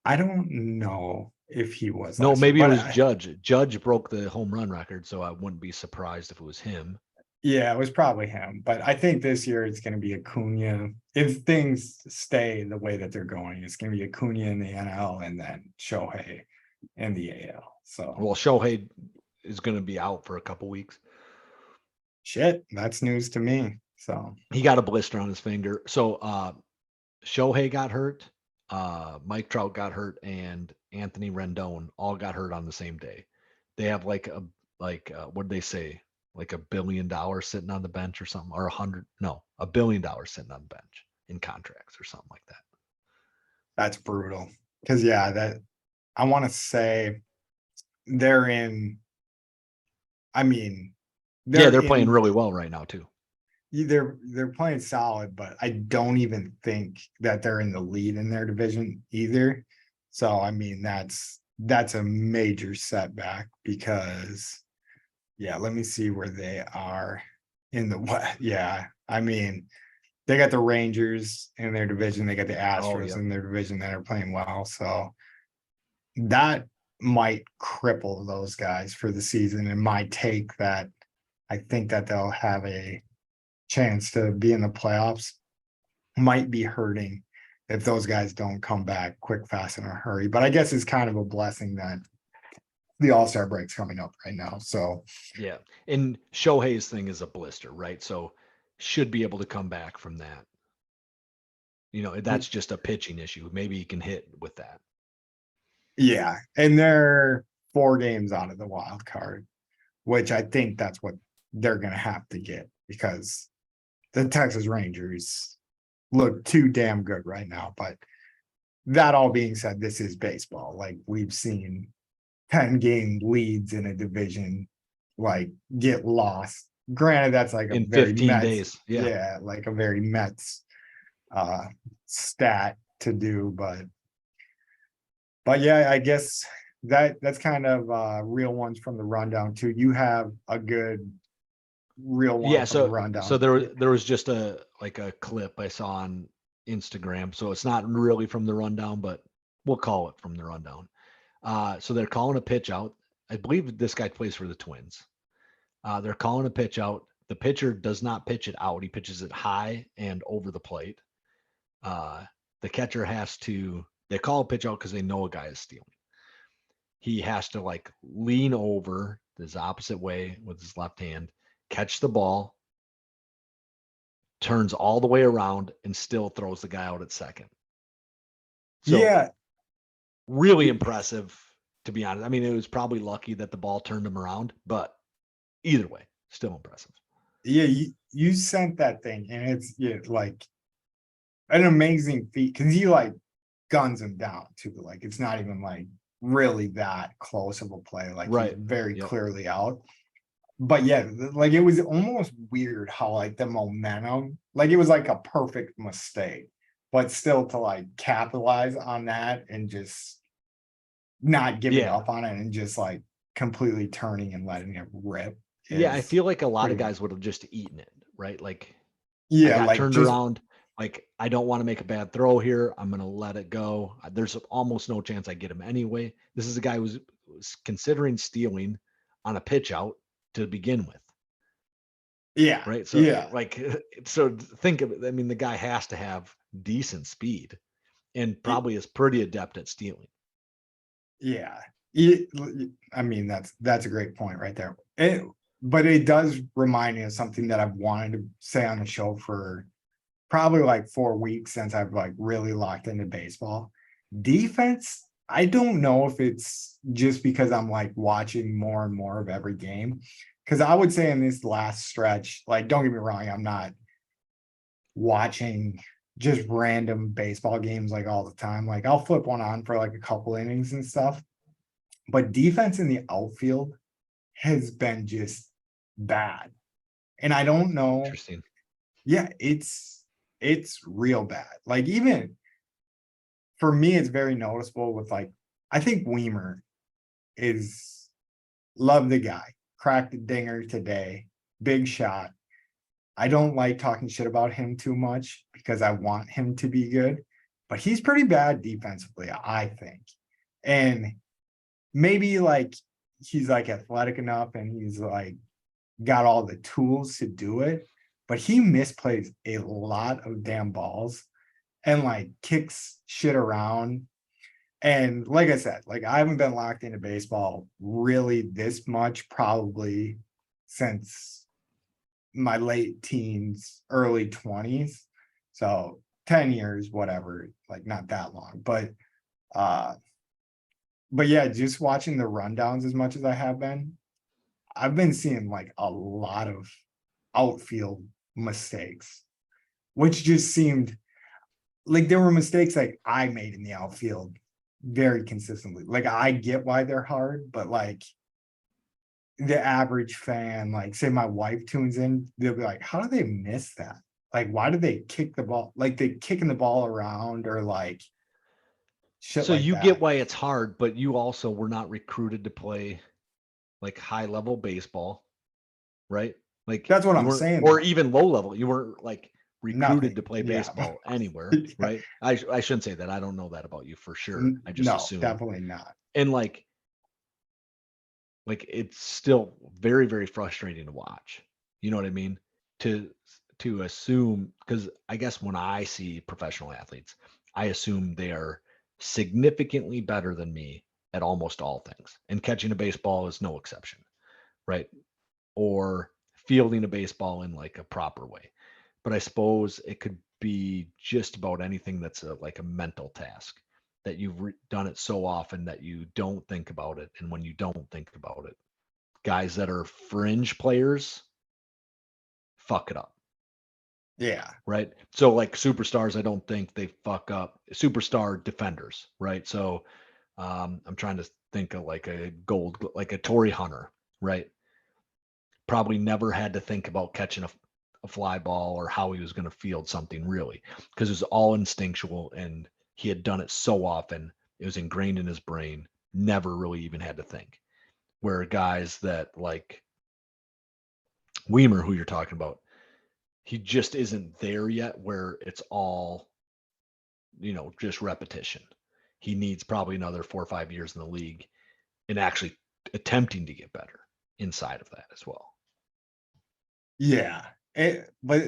I don't know if he was No, last year, maybe it but was Judge. Judge broke the home run record, so I wouldn't be surprised if it was him. yeah, it was probably him. But I think this year it's going to be Acuna. If things stay the way that they're going, it's going to be Acuna in the NL and then Shohei in the AL. So Well, Shohei is going to be out for a couple weeks. shit, that's news to me. So He got a blister on his finger. So Shohei got hurt, Mike Trout got hurt, and Anthony Rendon all got hurt on the same day. They have what did they say? Like $1 billion sitting on the bench or something, or $1 billion sitting on the bench in contracts or something like that. that's brutal. Because yeah, that I want to say they're in. I mean, They're playing really well right now too. they're playing solid, but I don't even think that they're in the lead in their division either. So I mean, that's a major setback because yeah, let me see where they are in the what. Yeah, I mean, they got the Rangers in their division, they got the Oh Astros yeah. in their division that are playing well. So that might cripple those guys for the season. And my take that I think that they'll have a chance to be in the playoffs might be hurting if those guys don't come back quick, fast, in a hurry. But I guess it's kind of a blessing that the All-Star break's coming up right now. So Yeah. And Shohei's thing is a blister, right? So should be able to come back from that. That's just a pitching issue. Maybe he can hit with that. yeah, and they're 4 games out of the wild card, which I think that's what they're gonna have to get because the Texas Rangers look too damn good right now. But that all being said, this is baseball. Like we've seen 10-game leads in a division like get lost. Granted, that's like a In very 15 Mets, days. Yeah. like a very Mets stat to do, but yeah, I guess that's kind of real ones from the rundown too. You have a good real one Yeah. from the So rundown. there was just a clip I saw on Instagram. So it's not really from the rundown, but we'll call it from the rundown. So they're calling a pitch out. I believe this guy plays for the Twins. They're calling a pitch out. The pitcher does not pitch it out. He pitches it high and over the plate. The catcher they call a pitch out because they know a guy is stealing. He has to lean over this opposite way with his left hand, catch the ball, turns all the way around, and still throws the guy out at second. So Yeah, really impressive, to be honest. I mean, it was probably lucky that the ball turned him around, but either way, still impressive. yeah, you sent that thing, and it's like an amazing feat because he guns him down too. Like it's not even really that close of a play. Like he's Right. very Yep. clearly out. But yeah, it was almost weird how the momentum, it was a perfect mistake, but still to capitalize on that and just not giving up on it and just completely turning and letting it rip. Yeah, I feel like a lot of pretty guys would have just eaten it, right? I yeah, got turned just around. I don't want to make a bad throw here. I'm going to let it go. There's almost no chance I get him anyway. This is a guy who was considering stealing on a pitch out to begin with. yeah, Right. So yeah. so think of it. I mean, the guy has to have decent speed and probably is pretty adept at stealing. Yeah. I mean, that's a great point right there. But it does remind me of something that I've wanted to say on the show for probably 4 weeks since I've really locked into baseball. Defense, I don't know if it's just because I'm like watching more and more of every game. Cause I would say in this last stretch, like, don't get me wrong, I'm not watching just random baseball games like all the time. Like I'll flip one on for like a couple innings and stuff. But defense in the outfield has been just bad. And I don't know. Interesting. Yeah, it's real bad. Like even for me, it's very noticeable with like I think Weimer is love the guy. Cracked a dinger today. Big shot. I don't like talking shit about him too much because I want him to be good, but he's pretty bad defensively, I think. And maybe like he's like athletic enough and he's like got all the tools to do it, but he misplays a lot of damn balls and like kicks shit around. And like I said, like I haven't been locked into baseball really this much probably since my late teens, early 20s. So 10 years, whatever, like not that long. Uh but yeah, just watching the rundowns as much as I have been, I've been seeing like a lot of outfield mistakes, which just seemed like there were mistakes like I made in the outfield very consistently. Like I get why they're hard, but like the average fan, like say my wife tunes in, they'll be like, how do they miss that? Like, why do they kick the ball? Like they kicking the ball around or like shit So like you get that. why it's hard, but you also were not recruited to play like high level baseball, right? Like That's what you I'm weren't, saying or though. even low level. You weren't like recruited to Nothing. play Yeah. baseball anywhere, Yeah. right? I shouldn't say that. I don't know that about you for sure. I just No, assume. definitely not. And like it's still very, very frustrating to watch. You know what I mean? To to assume, because I guess when I see professional athletes, I assume they are significantly better than me at almost all things. And catching a baseball is no exception, right? Or fielding a baseball in like a proper way. But I suppose it could be just about anything that's like a mental task that you've done it so often that you don't think about it. And when you don't think about it, guys that are fringe players fuck it up, Yeah. right? So like superstars, I don't think they fuck up. Superstar defenders, right? So I'm trying to think of like like a Tory Hunter, right? Probably never had to think about catching a fly ball or how he was going to field something really, because it was all instinctual and he had done it so often. It was ingrained in his brain, never really even had to think. Where guys that like Weimer, who you're talking about, he just isn't there yet where it's all, just repetition. He needs probably another 4 or 5 years in the league and actually attempting to get better inside of that as well. Yeah. But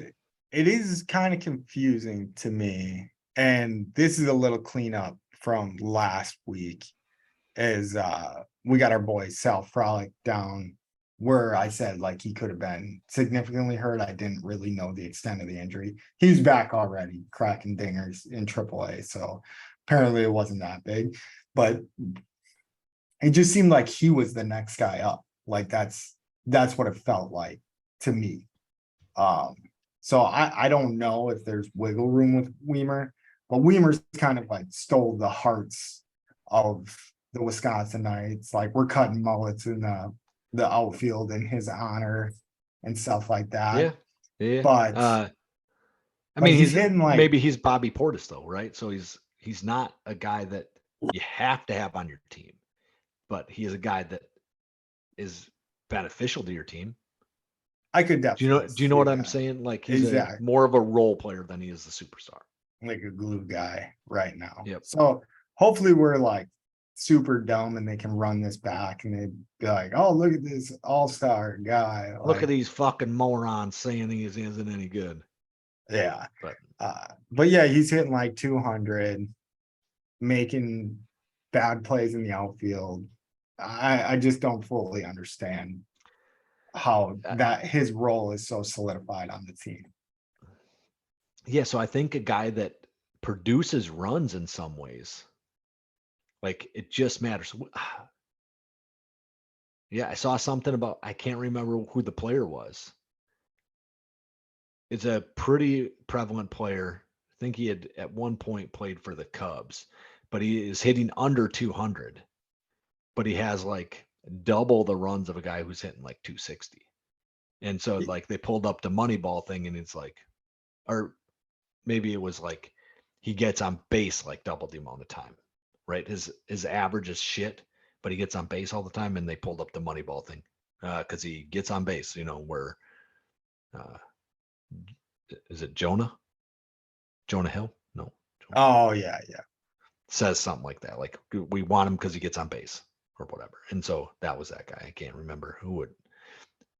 it is kind of confusing to me. And this is a little cleanup from last week is we got our boy Sal Frolic down where I said like he could have been significantly hurt. I didn't really know the extent of the injury. He's back already, cracking dingers in AAA. So apparently it wasn't that big, but it just seemed like he was the next guy up. Like that's what it felt like to me. Um, so I don't know if there's wiggle room with Weimer, but Weimer's kind of like stole the hearts of the Wisconsinites. Like we're cutting mullets in the outfield in his honor and stuff like that. Yeah. Yeah. But I mean, he's hitting like maybe he's Bobby Portis though, right? So he's not a guy that you have to have on your team, but he is a guy that is beneficial to your team. I could definitely Do you know see what I'm that. saying? Like he's a Exactly. more of a role player than he is the superstar. Like a glue guy right now. Yep. So hopefully we're like super dumb and they can run this back and they'd be like, oh, look at this all-star guy. Look at Like, these fucking morons saying he isn't any good. yeah. But But yeah, he's hitting like 200, making bad plays in the outfield. I just don't fully understand how uh, that his role is so solidified on the team. yeah, so I think a guy that produces runs in some ways, Like it just matters. Yeah, I saw something about, I can't remember who the player was. It's a pretty prevalent player. I think he had at one point played for the Cubs, but he is hitting under 200, but he has like double the runs of a guy who's hitting like 260. And so like they pulled up the Moneyball thing and it's like, or maybe it was like he gets on base like double the amount of time, right? His average is shit, but he gets on base all the time, and they pulled up the Moneyball thing because he gets on base. Where uh, is it Jonah Hill? No, Oh yeah, yeah. says something like that. Like we want him because he gets on base or whatever. And so that was that guy. I can't remember who would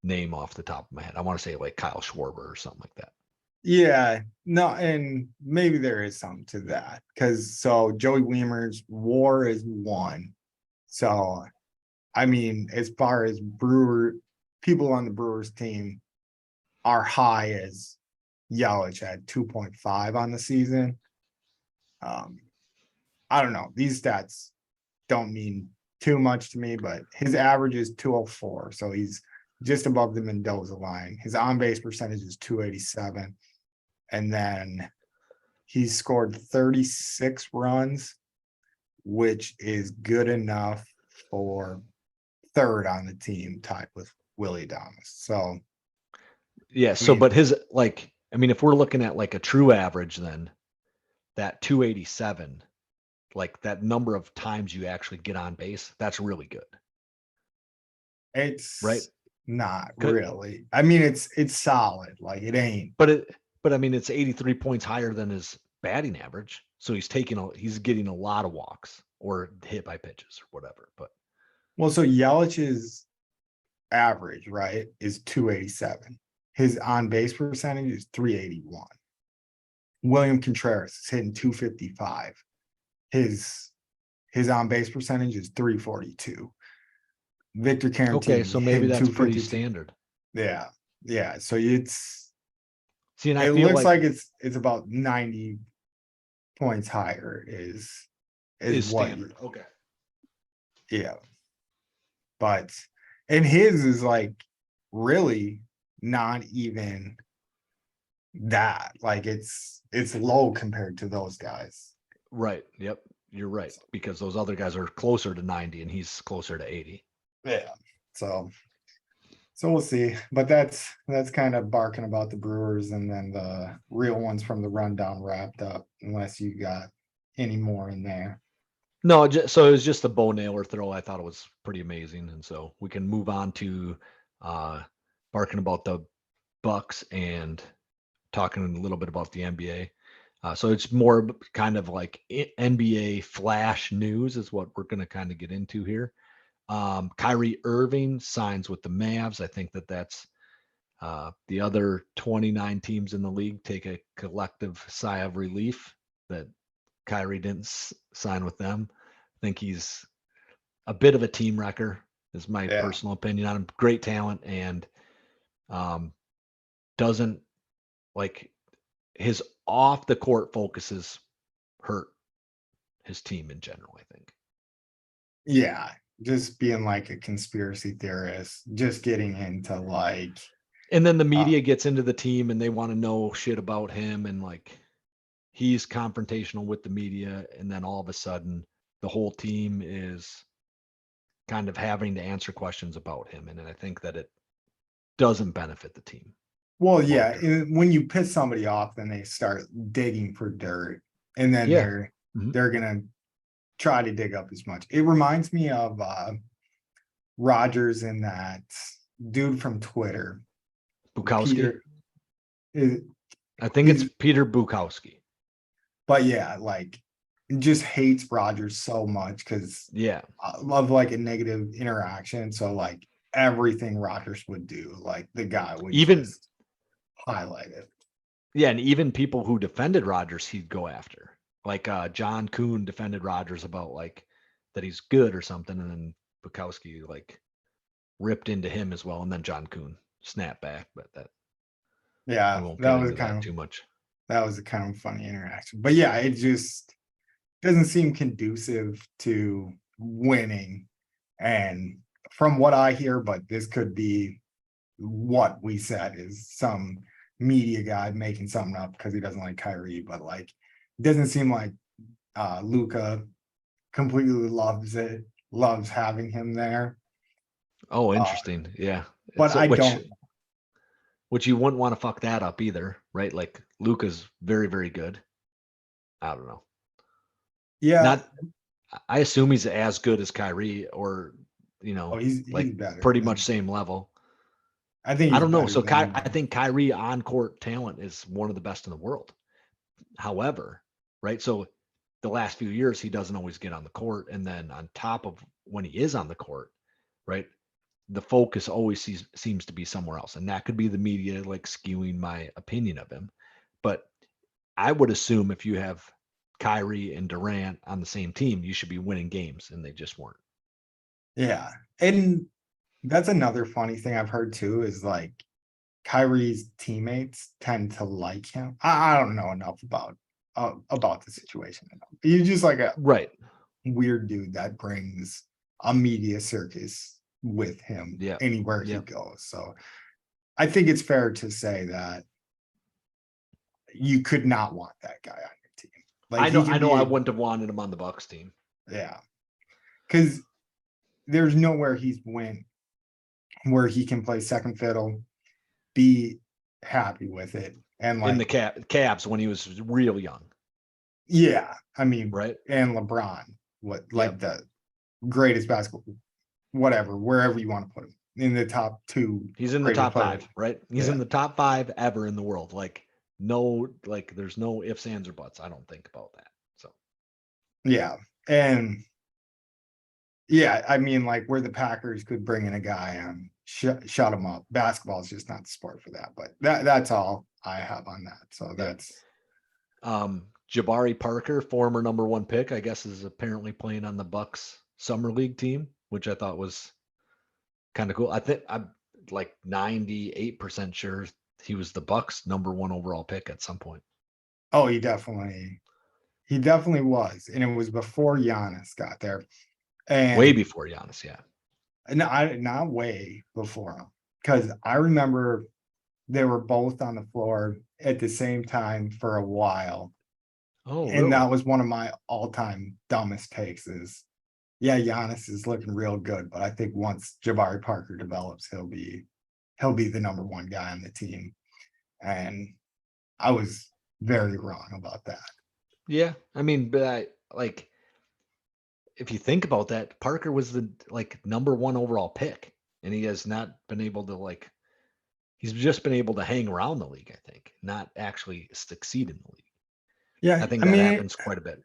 name off the top of my head. I want to say like Kyle Schwarber or something like that. Yeah, no, and maybe there is something to that because so Joey Weimer's WAR is 1. So, I mean, as far as Brewer, people on the Brewers team are high as Yelich at 2.5 on the season. I don't know. These stats don't mean too much to me, but his average is 204. So he's just above the Mendoza line. His on base percentage is 287. And then he scored 36 runs, which is good enough for third on the team, tied with Willie Adames. So, yeah. I So, mean, but if we're looking at like a true average, then that 287, like that number of times you actually get on base, that's really good, right? it's not really. I mean, it's solid. Like it ain't. But I mean, it's 83 points higher than his batting average. So he's getting a lot of walks or hit by pitches or whatever. But Well, so Yelich's average, right, is 287. His on base percentage is 381. William Contreras is hitting 255. His on base percentage is 342. Victor okay, Caratini so maybe hitting that's pretty 252. standard. Yeah. Yeah. So See, and I it feel looks like like it's about 90 points higher is is what standard. Okay. yeah. But and his is like really not even that. Like it's low compared to those guys. Right. Yep. You're right. So, Because those other guys are closer to 90 and he's closer to 80. yeah. So we'll see. But that's kind of barking about the Brewers, and then the real ones from the rundown wrapped up, unless you got any more in there. No, so it was just a bow nailer throw. I thought it was pretty amazing. And so we can move on to barking about the Bucks and talking a little bit about the NBA. So it's more kind of like NBA flash news is what we're going to kind of get into here. Kyrie Irving signs with the Mavs. I think that's the other 29 teams in the league take a collective sigh of relief that Kyrie didn't sign with them. I think he's a bit of a team wrecker, is my Yeah. personal opinion on him. Great talent and doesn't like his off the court focuses hurt his team in general, I think. Yeah. Just being like a conspiracy theorist, just getting into like And then the media gets into the team and they want to know shit about him, and like he's confrontational with the media, and then all of a sudden the whole team is kind of having to answer questions about him, and I think that it doesn't benefit the team. well, yeah, when you piss somebody off, then they start digging for dirt, and then they're gonna try to dig up as much. It reminds me of Rogers and that dude from Twitter, Bukowski. Peter. I think it's Peter Bukowski. But yeah, like just hates Rogers so much because of like a negative interaction. So like everything Rogers would do, like the guy would just highlight it. Yeah, and even people who defended Rogers, he'd go after. Like John Kuhn defended Rogers about like that he's good or something, and then Bukowski like ripped into him as well, and then John Kuhn snapped back. But I won't get into that too much. That was a kind of funny interaction. But yeah, it just doesn't seem conducive to winning. And from what I hear, but this could be what we said is some media guy making something up because he doesn't like Kyrie, but like it doesn't seem like Luca completely loves it, loves having him there. Oh, Uh, interesting. Yeah. but So I don't. which you wouldn't want to fuck that up either, right? Like Luca's very, very good. I don't know. Yeah. Not I assume he's as good as Kyrie or, Oh, he's like better pretty much than. same level. I think I he's don't know. better So than. I think Kyrie on court talent is one of the best in the world. However, right? So the last few years he doesn't always get on the court, and then on top of when he is on the court, right? The focus always seems to be somewhere else, and that could be the media like skewing my opinion of him. But I would assume if you have Kyrie and Durant on the same team, you should be winning games, and they just weren't. Yeah, and that's another funny thing I've heard too is like Kyrie's teammates tend to like him. I don't know enough about the situation. He's just like a Right. weird dude that brings a media circus with him Yeah. anywhere he Yeah. goes. So I think it's fair to say that you could not want that guy on your team. Like he I can know I be, wouldn't have wanted him on the Bucks team. yeah, because there's nowhere he's went where he can play second fiddle, be happy with it, and In the like, Cavs when he was real young, yeah, I mean, right? and LeBron, what like Yep. the greatest basketball, whatever, wherever you want to put him in the top two He's in the greatest top players. 5, right? He's Yeah, in the top 5 ever in the world. Like no, like there's no ifs, ands, or buts. I don't think about that. So yeah, and yeah, I mean, like where the Packers could bring in a guy and shut him up. Basketball is just not the sport for that. But that's all I have on that. So yeah. that's Jabari Parker, former number 1 pick, I guess is apparently playing on the Bucks summer league team, which I thought was kind of cool. I think I'm like 98% sure he was the Bucks number 1 overall pick at some point. oh, he definitely was, and it was before Giannis got there, Way and before Giannis, yeah. not way before him because I remember they were both on the floor at the same time for a while. Oh, And really? that was one of my all-time dumbest takes is, yeah, Giannis is looking real good, but I think once Jabari Parker develops, he'll be the number 1 guy on the team. And I was very wrong about that. Yeah. I mean, but like if you think about that, Parker was the like number 1 overall pick, and he has not been able to like he's just been able to hang around the league, I think, not actually succeed in the league. Yeah, I think I that mean, happens quite a bit.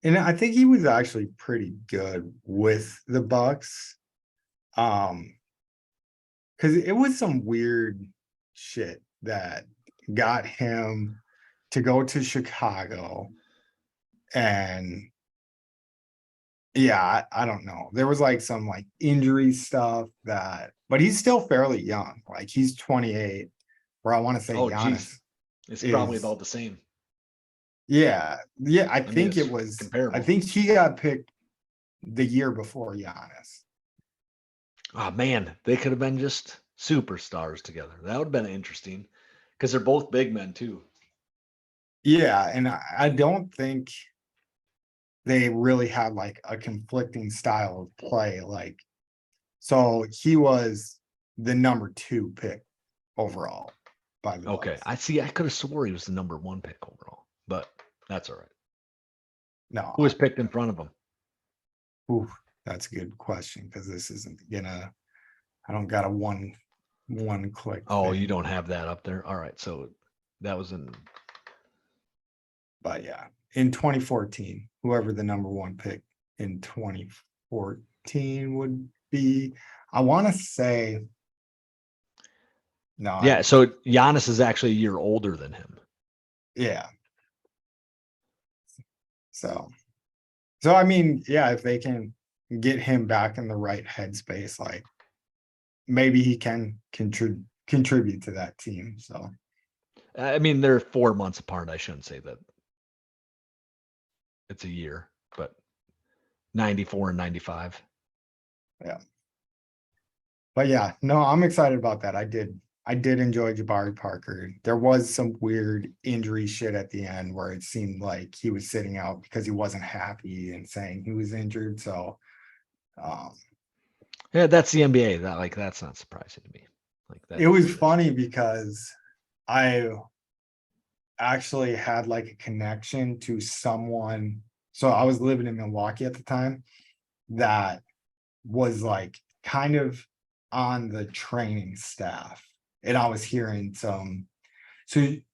and I think he was actually pretty good with the Bucks. Because it was some weird shit that got him to go to Chicago. And yeah, I don't know. There was like some like injury stuff but he's still fairly young. Like he's 28, where I want to say Oh, geez. Giannis It's probably is, about the same. yeah, yeah. I mean, it's I comparable. think he got picked the year before Giannis. Oh man, they could have been just superstars together. That would have been interesting because they're both big men too. Yeah, and I don't think they really had like a conflicting style of play. Like, so he was the number 2 pick overall by the Okay, Bucks. I see. I could have swore he was the number 1 pick overall, but that's all right. No, Who was picked in front of him? oof, that's a good question because this isn't gonna. I don't got a one click Oh, you thing, don't have that up there. All right, so that was in. but yeah, in 2014, whoever the number 1 pick in 2014 would be, I want to say no, Yeah, so Giannis is actually a year older than him. yeah. So So I mean, yeah, if they can get him back in the right headspace, like maybe he can contribute to that team. So I mean, they're 4 months apart. I shouldn't say that. it's a year, but 94 and 95. But yeah, no, I'm excited about that. I did enjoy Jabari Parker. There was some weird injury shit at the end where it seemed like he was sitting out because he wasn't happy and saying he was injured. So um Yeah, that's the NBA. That's not surprising to me. Like it that's was funny because I actually had like a connection to someone. So I was living in Milwaukee at the time that was like kind of on the training staff. And I was hearing so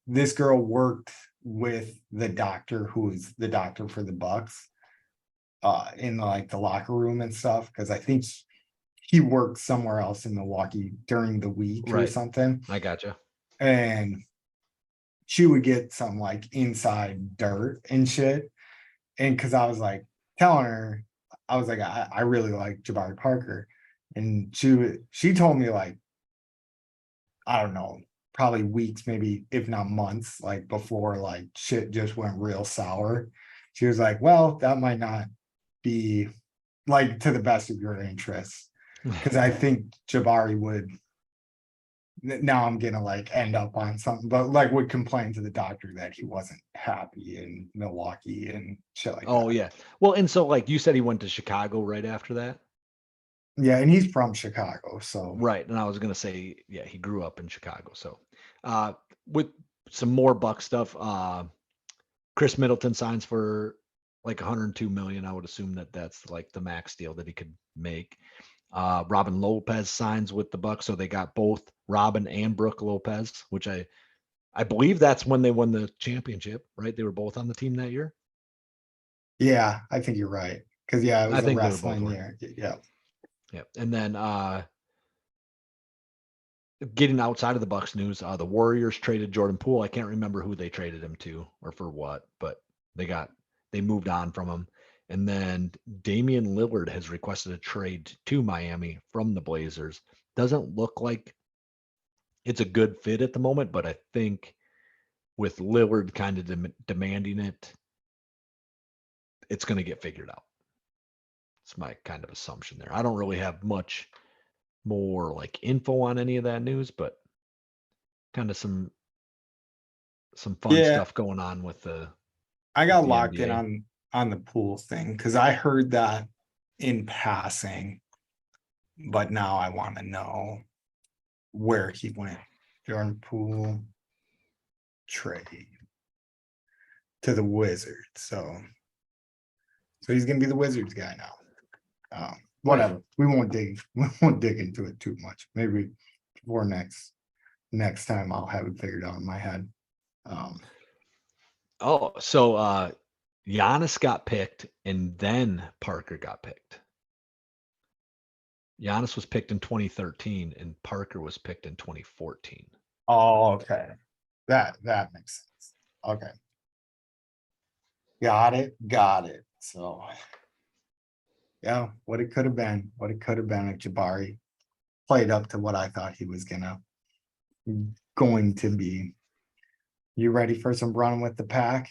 this girl worked with the doctor who was the doctor for the Bucks in like the locker room and stuff. Cause I think he worked somewhere else in Milwaukee during the week or right. something. I gotcha. And she would get some like inside dirt and shit. And cause I was like telling her, I was like, I really like Jabari Parker. And she told me like, I don't know, probably weeks, maybe if not months, like before like shit just went real sour. She was like, well, that might not be like to the best of your interests. Cause I think Jabari would now I'm gonna like end up on something, but like would complain to the doctor that he wasn't happy in Milwaukee and shit like Oh that. yeah. Well, and so like you said, he went to Chicago right after that. Yeah, and he's from Chicago, so Right. And I was gonna say, yeah, he grew up in Chicago. So uh with some more Buck stuff, Chris Middleton signs for like 102 million. I would assume that that's like the max deal that he could make. Robin Lopez signs with the Bucks, so they got both Robin and Brooke Lopez, which I believe that's when they won the championship, right? They were both on the team that year. yeah, I think you're right. Cause yeah, it I was a think they were both wrestling were. year. Yeah. Yeah. And then getting outside of the Bucks news, the Warriors traded Jordan Poole. I can't remember who they traded him to or for what, but they moved on from him. And then Damian Lillard has requested a trade to Miami from the Blazers. Doesn't look like it's a good fit at the moment, but I think with Lillard kind of demanding it, it's going to get figured out. It's my kind of assumption there. I don't really have much more like info on any of that news, but kind of some fun Yeah, stuff going on with the I got locked in NBA. on the pool thing because I heard that in passing, but now I want to know where he went. Jordan Poole trade to the Wizards. So he's gonna be the Wizards guy now. Right. Whatever. We won't dig into it too much. Maybe for next time I'll have it figured out in my head. Um, Oh, so Giannis got picked and then Parker got picked. Giannis was picked in 2013 and Parker was picked in 2014. oh, okay. That makes sense. Okay. Got it. So yeah, what it could have been, if Jabari played up to what I thought he was going to be. You ready for some run with the pack?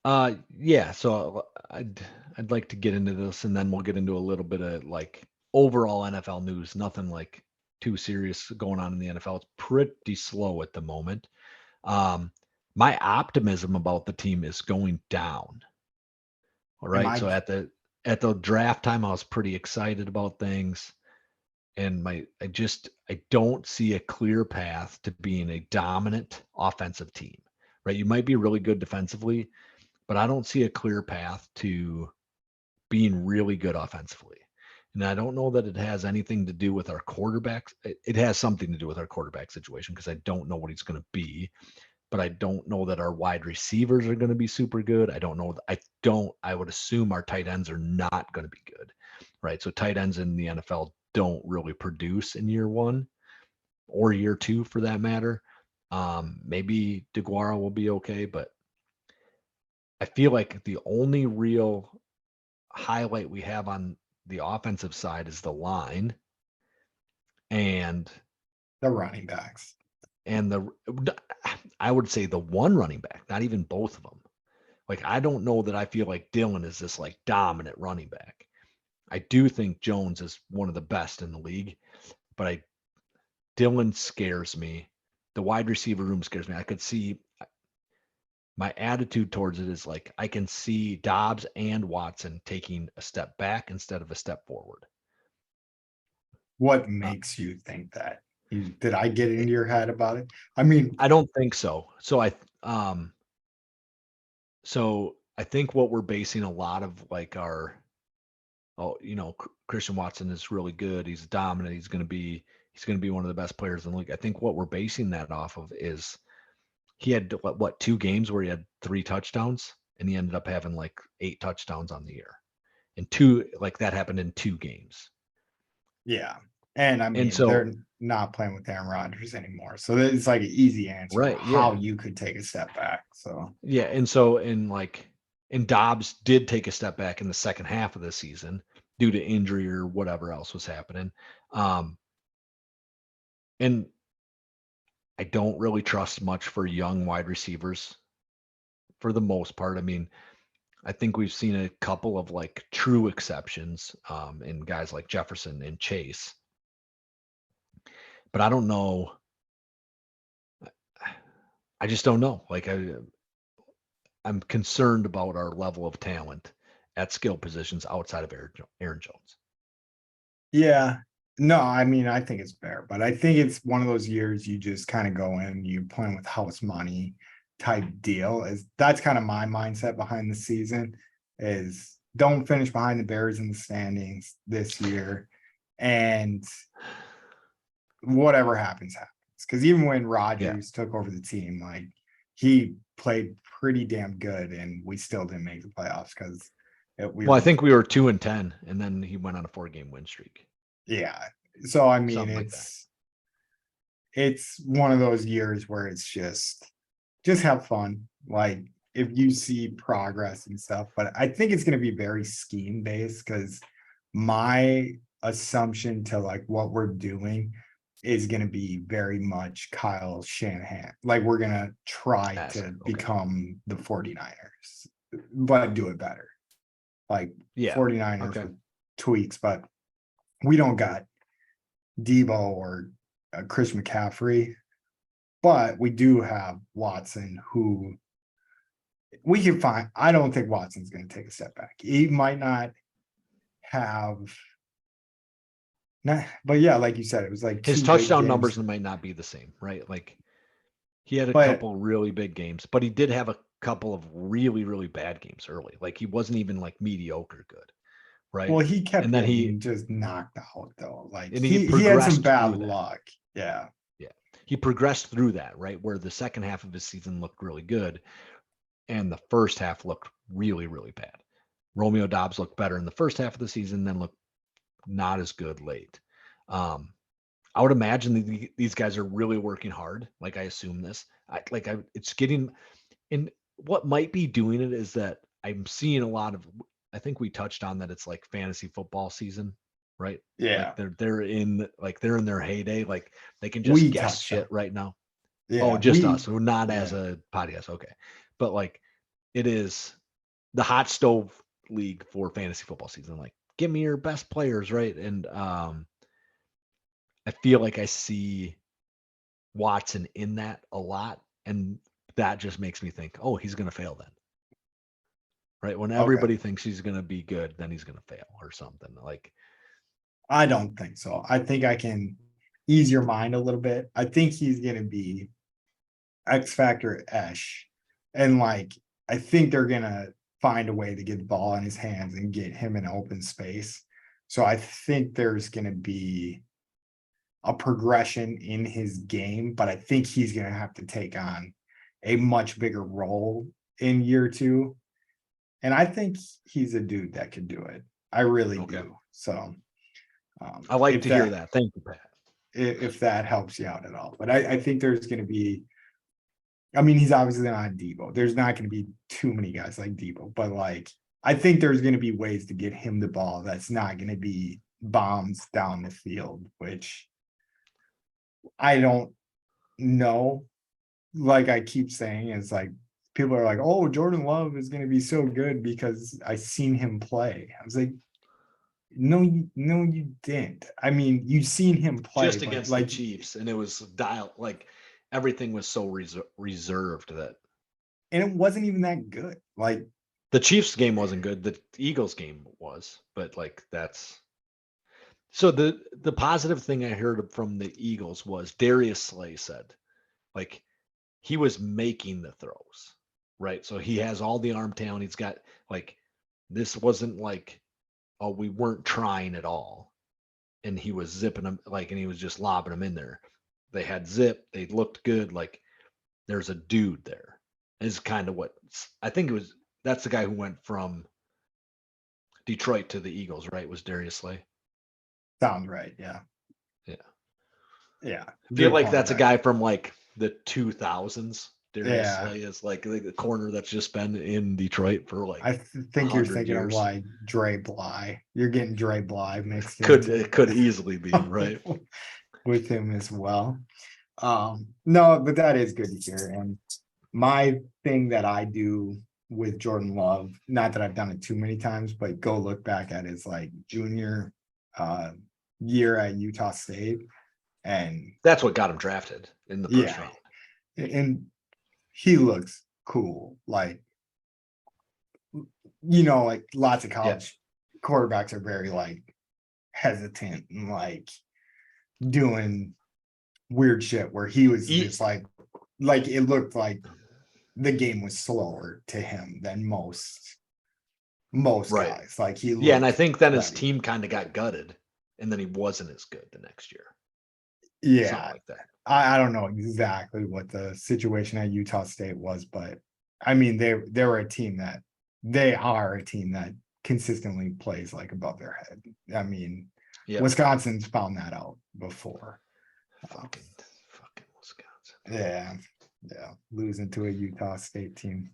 Yeah, so I'd like to get into this and then we'll get into a little bit of like overall NFL news, nothing like too serious going on in the NFL. It's pretty slow at the moment. Um, my optimism about the team is going down. All Am right. I So at the draft time, I was pretty excited about things. And I don't see a clear path to being a dominant offensive team. Right. You might be really good defensively, but I don't see a clear path to being really good offensively. And I don't know that it has anything to do with our quarterbacks. It has something to do with our quarterback situation because I don't know what he's going to be, but I don't know that our wide receivers are going to be super good. I don't know. I would assume our tight ends are not going to be good, right? So tight ends in the NFL don't really produce in year one or year two for that matter. Maybe DeGuara will be okay, but I feel like the only real highlight we have on the offensive side is the line and the running backs? the I would say the one running back, not even both of them. Like, I don't know that I feel like Dylan is this like dominant running back. I do think Jones is one of the best in the league, but Dylan scares me. The wide receiver room scares me. I could see my attitude towards it is like I can see Dobbs and Watson taking a step back instead of a step forward. What Uh, makes you think that? Did I get it- into your head about it? I mean, I don't think so. So I think what we're basing a lot of like our Christian Watson is really good. He's dominant. He's going to be one of the best players in the league. I think what we're basing that off of is he had what 2 games where he had 3 touchdowns and he ended up having like 8 touchdowns on the year. And like that happened in 2 games. yeah. And I And mean, so they're not playing with Aaron Rodgers anymore. So it's like an easy answer right, how yeah. you could take a step back. So Yeah, and Dobbs did take a step back in the second half of the season due to injury or whatever else was happening. And I don't really trust much for young wide receivers for the most part. I mean, I think we've seen a couple of like true exceptions in guys like Jefferson and Chase, but I don't know. I just don't know. Like I'm concerned about our level of talent at skill positions outside of Aaron Jones. yeah. No, I mean, I think it's fair, but I think it's one of those years you just kind of go in, you playing with house money type deal. Is that's kind of my mindset behind the season is don't finish behind the Bears in the standings this year. And whatever happens, happens. Because even when Yeah. Rodgers took over the team, like he played pretty damn good, and we still didn't make the playoffs because we Well, I were, think we were 2-10, and then he went on a 4-game win streak, yeah. So I mean, something like that. it's one of those years where it's just have fun. Like if you see progress and stuff, but I think it's going to be very scheme based because my assumption to like what we're doing is going to be very much Kyle Shanahan. Like we're going to try Ask. to Okay. become the 49ers, but do it better. Like Yeah. 49ers Okay. with tweaks, but we don't got Debo or Chris McCaffrey, but we do have Watson who we can find. I don't think Watson's going to take a step back. He might not have, but yeah, like you said, it was like His 2 big touchdown games. numbers might not be the same, right? Like he had a But couple really big games, but he did have a couple of really, really bad games early. Like he wasn't even like mediocre good, right? well, he kept And then getting just knocked out though. Like he he had some progressed bad through that. luck. Yeah. Yeah. He progressed through that, right? Where the second half of his season looked really good and the first half looked really, really bad. Romeo Dobbs looked better in the first half of the season, then looked not as good late. I would imagine that these guys are really working hard. Like I assume this. It's getting and what might be doing it is that I'm seeing a lot of. I think we touched on that. It's like fantasy football season, right? Like Yeah. they're in their heyday. Like they can just We guess touched shit him. right now. Oh, Yeah. just us. We're not as Yeah. a podcast. Okay, but like it is the hot stove league for fantasy football season. Like, give me your best players, right? And I feel like I see Watson in that a lot, and that just makes me think, oh, he's going to fail then, right? When Okay. everybody thinks he's going to be good, then he's going to fail or something. Like, I don't think so. I think I can ease your mind a little bit. I think he's going to be X Factor Esh. And like, I think they're going to find a way to get the ball in his hands and get him in open space. So I think there's going to be a progression in his game, but I think he's going to have to take on a much bigger role in year two. And I think he's a dude that could do it. I really okay, do. So I like if to hear that that. Thank you, Pat. if that helps you out at all. But I think there's going to be, I mean, he's obviously not Debo. There's not going to be too many guys like Debo, but like, I think there's going to be ways to get him the ball that's not going to be bombs down the field, which I don't know. Like I keep saying, is like, people are like, oh, Jordan Love is going to be so good because I seen him play. I was like, no, you didn't. I mean, you've seen him play, Just but against the like, Chiefs, and it was like everything was so reserved that and it wasn't even that good. Like, the Chiefs game wasn't good. The Eagles game was, but like that's so the positive thing I heard from the Eagles was Darius Slay said like he was making the throws, right? So he has all the arm talent. He's got like this wasn't like oh we weren't trying at all, and he was zipping them like and he was just lobbing them in there. They had zip. They looked good. Like there's a dude there. Is kind of what I think it was. That's the guy who went from Detroit to the Eagles, right? Was Darius Slay? sounds right. Yeah. Yeah. Yeah. Feel Good like that's a cornerback. guy from like the 2000s. Darius Yeah. Slay is like the corner that's just been in Detroit for I like think you're 100 thinking of years. like Dre Bly. You're getting Dre Bly mixed Could into it could easily be, right? with him as well. No, but that is good to hear. And my thing that I do with Jordan Love, not that I've done it too many times, but go look back at his like junior uh year at Utah State. And That's what got him drafted in the first yeah, round. and he looks cool. Like, like lots of Yeah. college quarterbacks are very like hesitant and like doing weird shit where he was just like it looked like the game was slower to him than most Right. guys. Like he Yeah, and I looked think then his ready. team kind of got gutted, and then he wasn't as good the next year. Something Yeah. like that. I don't know exactly what the situation at Utah State was, but I mean they are a team that consistently plays like above their head. I mean, Yep. Wisconsin's found that out before. Fucking Wisconsin. Yeah, losing to a Utah State team.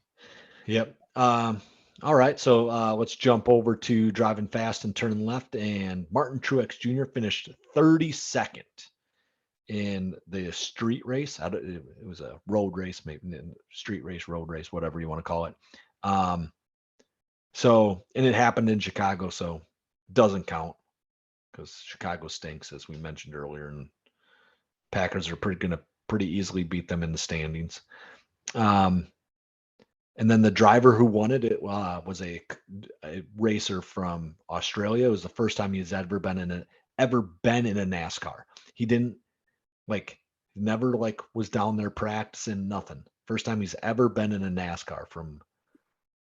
Yep. All right. So let's jump over to driving fast and turning left. And Martin Truex Jr. finished 32nd in the street race. It was a road race, maybe street race, road race, whatever you want to call it. And it happened in Chicago, so doesn't count because Chicago stinks, as we mentioned earlier, and Packers are going to pretty easily beat them in the standings. And then the driver who won it was a racer from Australia. It was the first time he's ever been in a NASCAR. He didn't never was down there practicing nothing. First time he's ever been in a NASCAR, from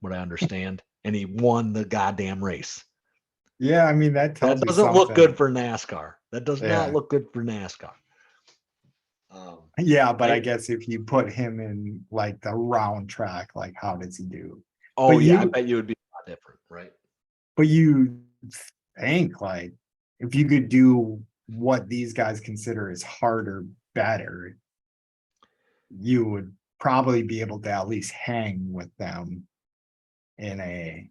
what I understand, and he won the goddamn race. Yeah, I mean that That tells you doesn't look something. good for NASCAR. That does not look good for NASCAR. Yeah, but I guess if you put him in like the round track, like how does he do? Oh But yeah, I you bet you would be a lot different, right? but you think like if you could do what these guys consider as harder, better, you would probably be able to at least hang with them in a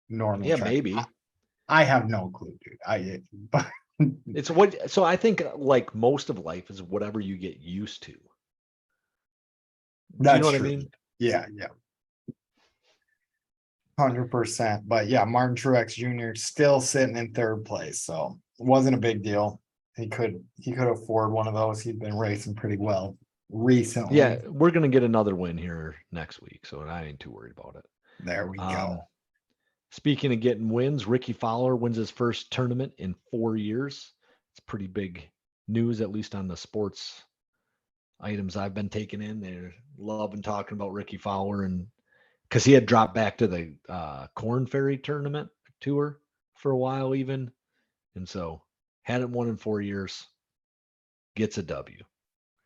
normal Yeah, track. maybe. I have no clue, dude. But It's what so I think like most of life is whatever you get used to. Do you know that's what I true. mean? Yeah. 100%. But yeah, Martin Truex Jr. still sitting in third place, so it wasn't a big deal. He could afford one of those. He'd been racing pretty well recently. Yeah, we're gonna get another win here next week, so I ain't too worried about it. There we go. Speaking of getting wins, Ricky Fowler wins his first tournament in 4 years. It's pretty big news, at least on the sports items I've been taking in. They're loving talking about Ricky Fowler, and because he had dropped back to the Corn Ferry tournament tour for a while even, and so hadn't won in 4 years, gets a W.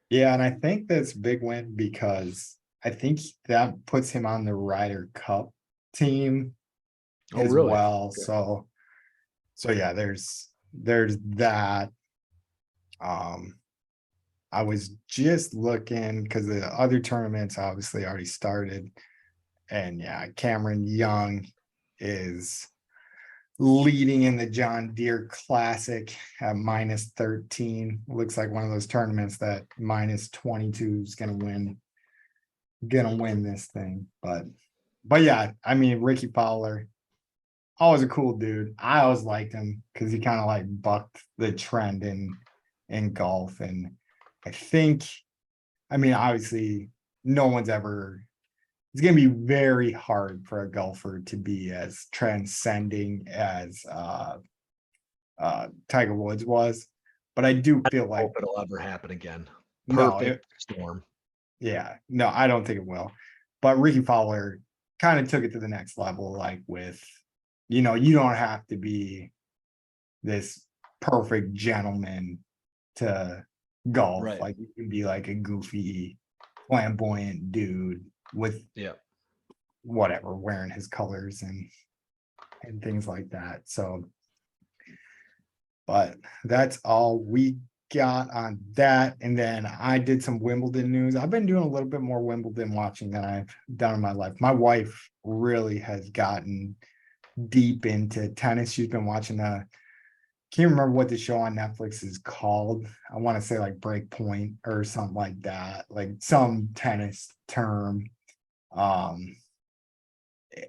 Yeah, and I think that's a big win because I think that puts him on the Ryder Cup team Oh, as really? well. Okay. So yeah, there's that. I was just looking because the other tournaments obviously already started. And yeah, Cameron Young is leading in the John Deere Classic at -13. Looks like one of those tournaments that -22 is going to win gonna win this thing. But yeah, I mean, Ricky Fowler, always a cool dude. I always liked him because he kind of like bucked the trend in golf. And I think, I mean, obviously, no one's ever. It's gonna be very hard for a golfer to be as transcending as Tiger Woods was. But I do I feel don't like hope it'll ever happen again. no, Perfect storm. yeah, no, I don't think it will. But Ricky Fowler kind of took it to the next level, like with, you don't have to be this perfect gentleman to golf. Right. Like you can be like a goofy, flamboyant dude with Yeah. whatever, wearing his colors and things like that. So, but that's all we got on that. And then I did some Wimbledon news. I've been doing a little bit more Wimbledon watching than I've done in my life. My wife really has gotten deep into tennis. She's been watching can't remember what the show on Netflix is called. I want to say like Breakpoint or something like that, like some tennis term. Um,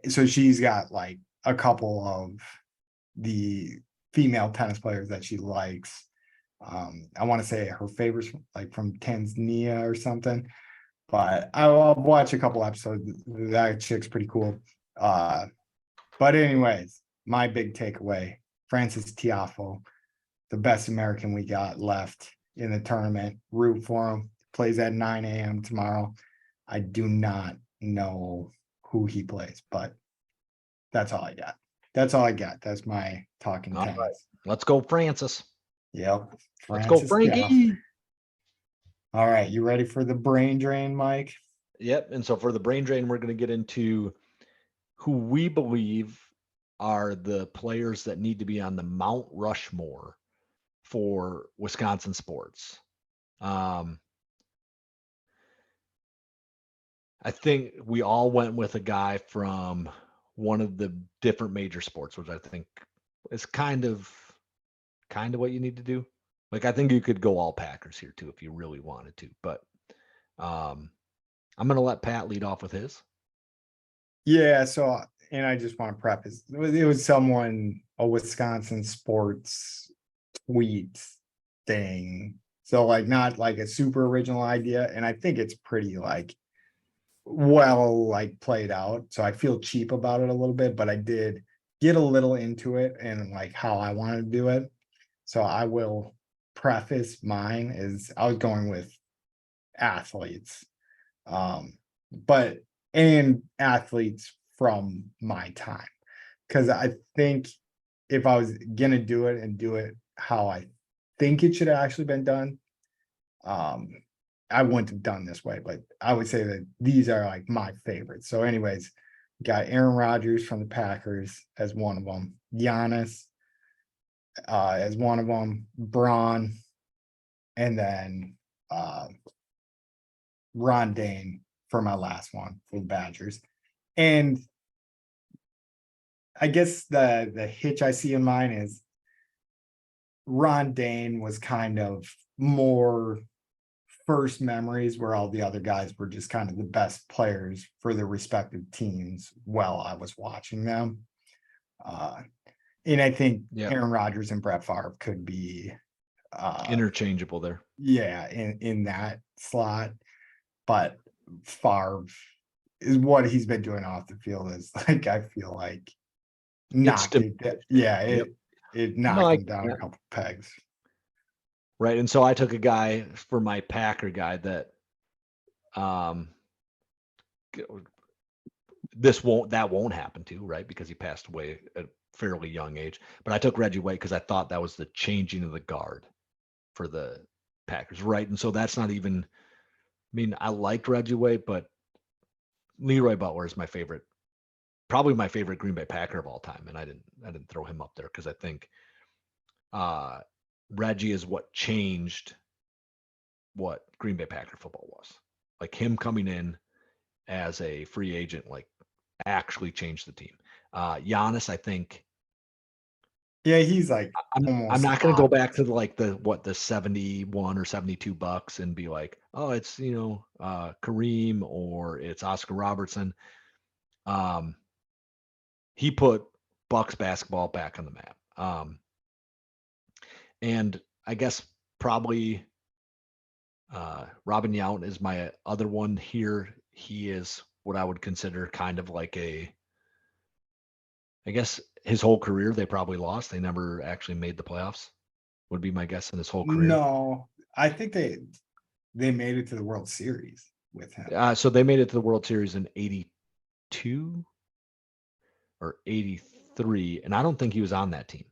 so she's got like a couple of the female tennis players that she likes. I want to say her favorites like from Tanzania or something, but I'll watch a couple episodes. That chick's pretty cool. But anyways, my big takeaway: Francis Tiafo, the best American we got left in the tournament. Root for him. Plays at 9 a.m. tomorrow. I do not know who he plays, but that's all I got. That's all I got. That's my talking All right. tennis. Let's go, Francis. Yep. Let's go, Francis Tiafo. Frankie. All right, you ready for the brain drain, Mike? Yep. And so for the brain drain, we're going to get into who we believe are the players that need to be on the Mount Rushmore for Wisconsin sports. I think we all went with a guy from one of the different major sports, which I think is kind of what you need to do. Like I think you could go all Packers here too if you really wanted to, but I'm gonna let Pat lead off with his. Yeah, so and I just want to preface it was someone a Wisconsin sports tweet thing. So like not like a super original idea. And I think it's pretty like well like played out. So I feel cheap about it a little bit, but I did get a little into it and like how I wanted to do it. So I will preface mine is I was going with athletes. But and athletes from my time. Because I think if I was gonna do it and do it how I think it should have actually been done, I wouldn't have done this way, but I would say that these are like my favorites. So, anyways, got Aaron Rodgers from the Packers as one of them, Giannis as one of them, Braun, and then Ron Dane for my last one for the Badgers. And I guess the hitch I see in mine is Ron Dane was kind of more first memories where all the other guys were just kind of the best players for their respective teams while I was watching them. And I think Aaron Rodgers and Brett Favre could be interchangeable there. Yeah, in that slot. But Favre is what he's been doing off the field is like I feel like knocked it. Yeah, it knocked him down a couple pegs. Right. And so I took a guy for my Packer guy that that won't happen to, right? Because he passed away at a fairly young age. But I took Reggie White because I thought that was the changing of the guard for the Packers, right? And so that's not even, I mean, I liked Reggie White, but Leroy Butler is my favorite, probably my favorite Green Bay Packer of all time. And I didn't throw him up there because I think Reggie is what changed what Green Bay Packer football was. Like him coming in as a free agent, like actually changed the team. Giannis, I think. Yeah, he's like I'm not going to go back to like the 71 or $72 and be like, oh, it's Kareem or it's Oscar Robertson. Um, he put Bucks basketball back on the map. And I guess probably Robin Yount is my other one here. He is what I would consider kind of like I guess his whole career they probably lost. They never actually made the playoffs, would be my guess in his whole career. No, I think they made it to the World Series with him. So they made it to the World Series in 82 or 83. And I don't think he was on that team.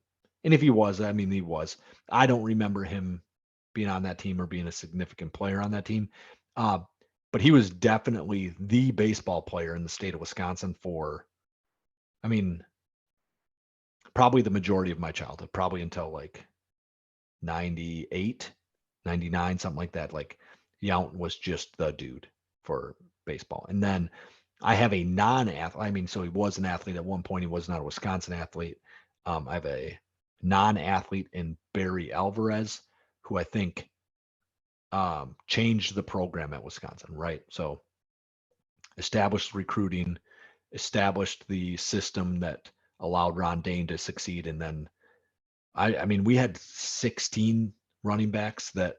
And if he was, I mean, he was. I don't remember him being on that team or being a significant player on that team. Uh, but he was definitely the baseball player in the state of Wisconsin for, I mean, probably the majority of my childhood, probably until like 98, 99, something like that. Like Yount was just the dude for baseball. And then I have a non-athlete. I mean, so he was an athlete at one point. He was not a Wisconsin athlete. I have a non-athlete in Barry Alvarez, who I think changed the program at Wisconsin, right? So established recruiting, established the system that allowed Ron Dane to succeed. And then, I mean, we had 16 running backs that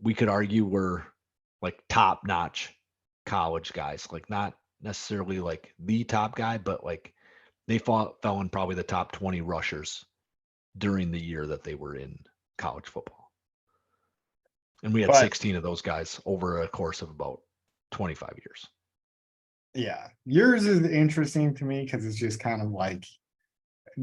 we could argue were like top-notch college guys, like not necessarily like the top guy, but like they fell in probably the top 20 rushers during the year that they were in college football. And we had But 16 of those guys over a course of about 25 years. yeah, yours is interesting to me because it's just kind of like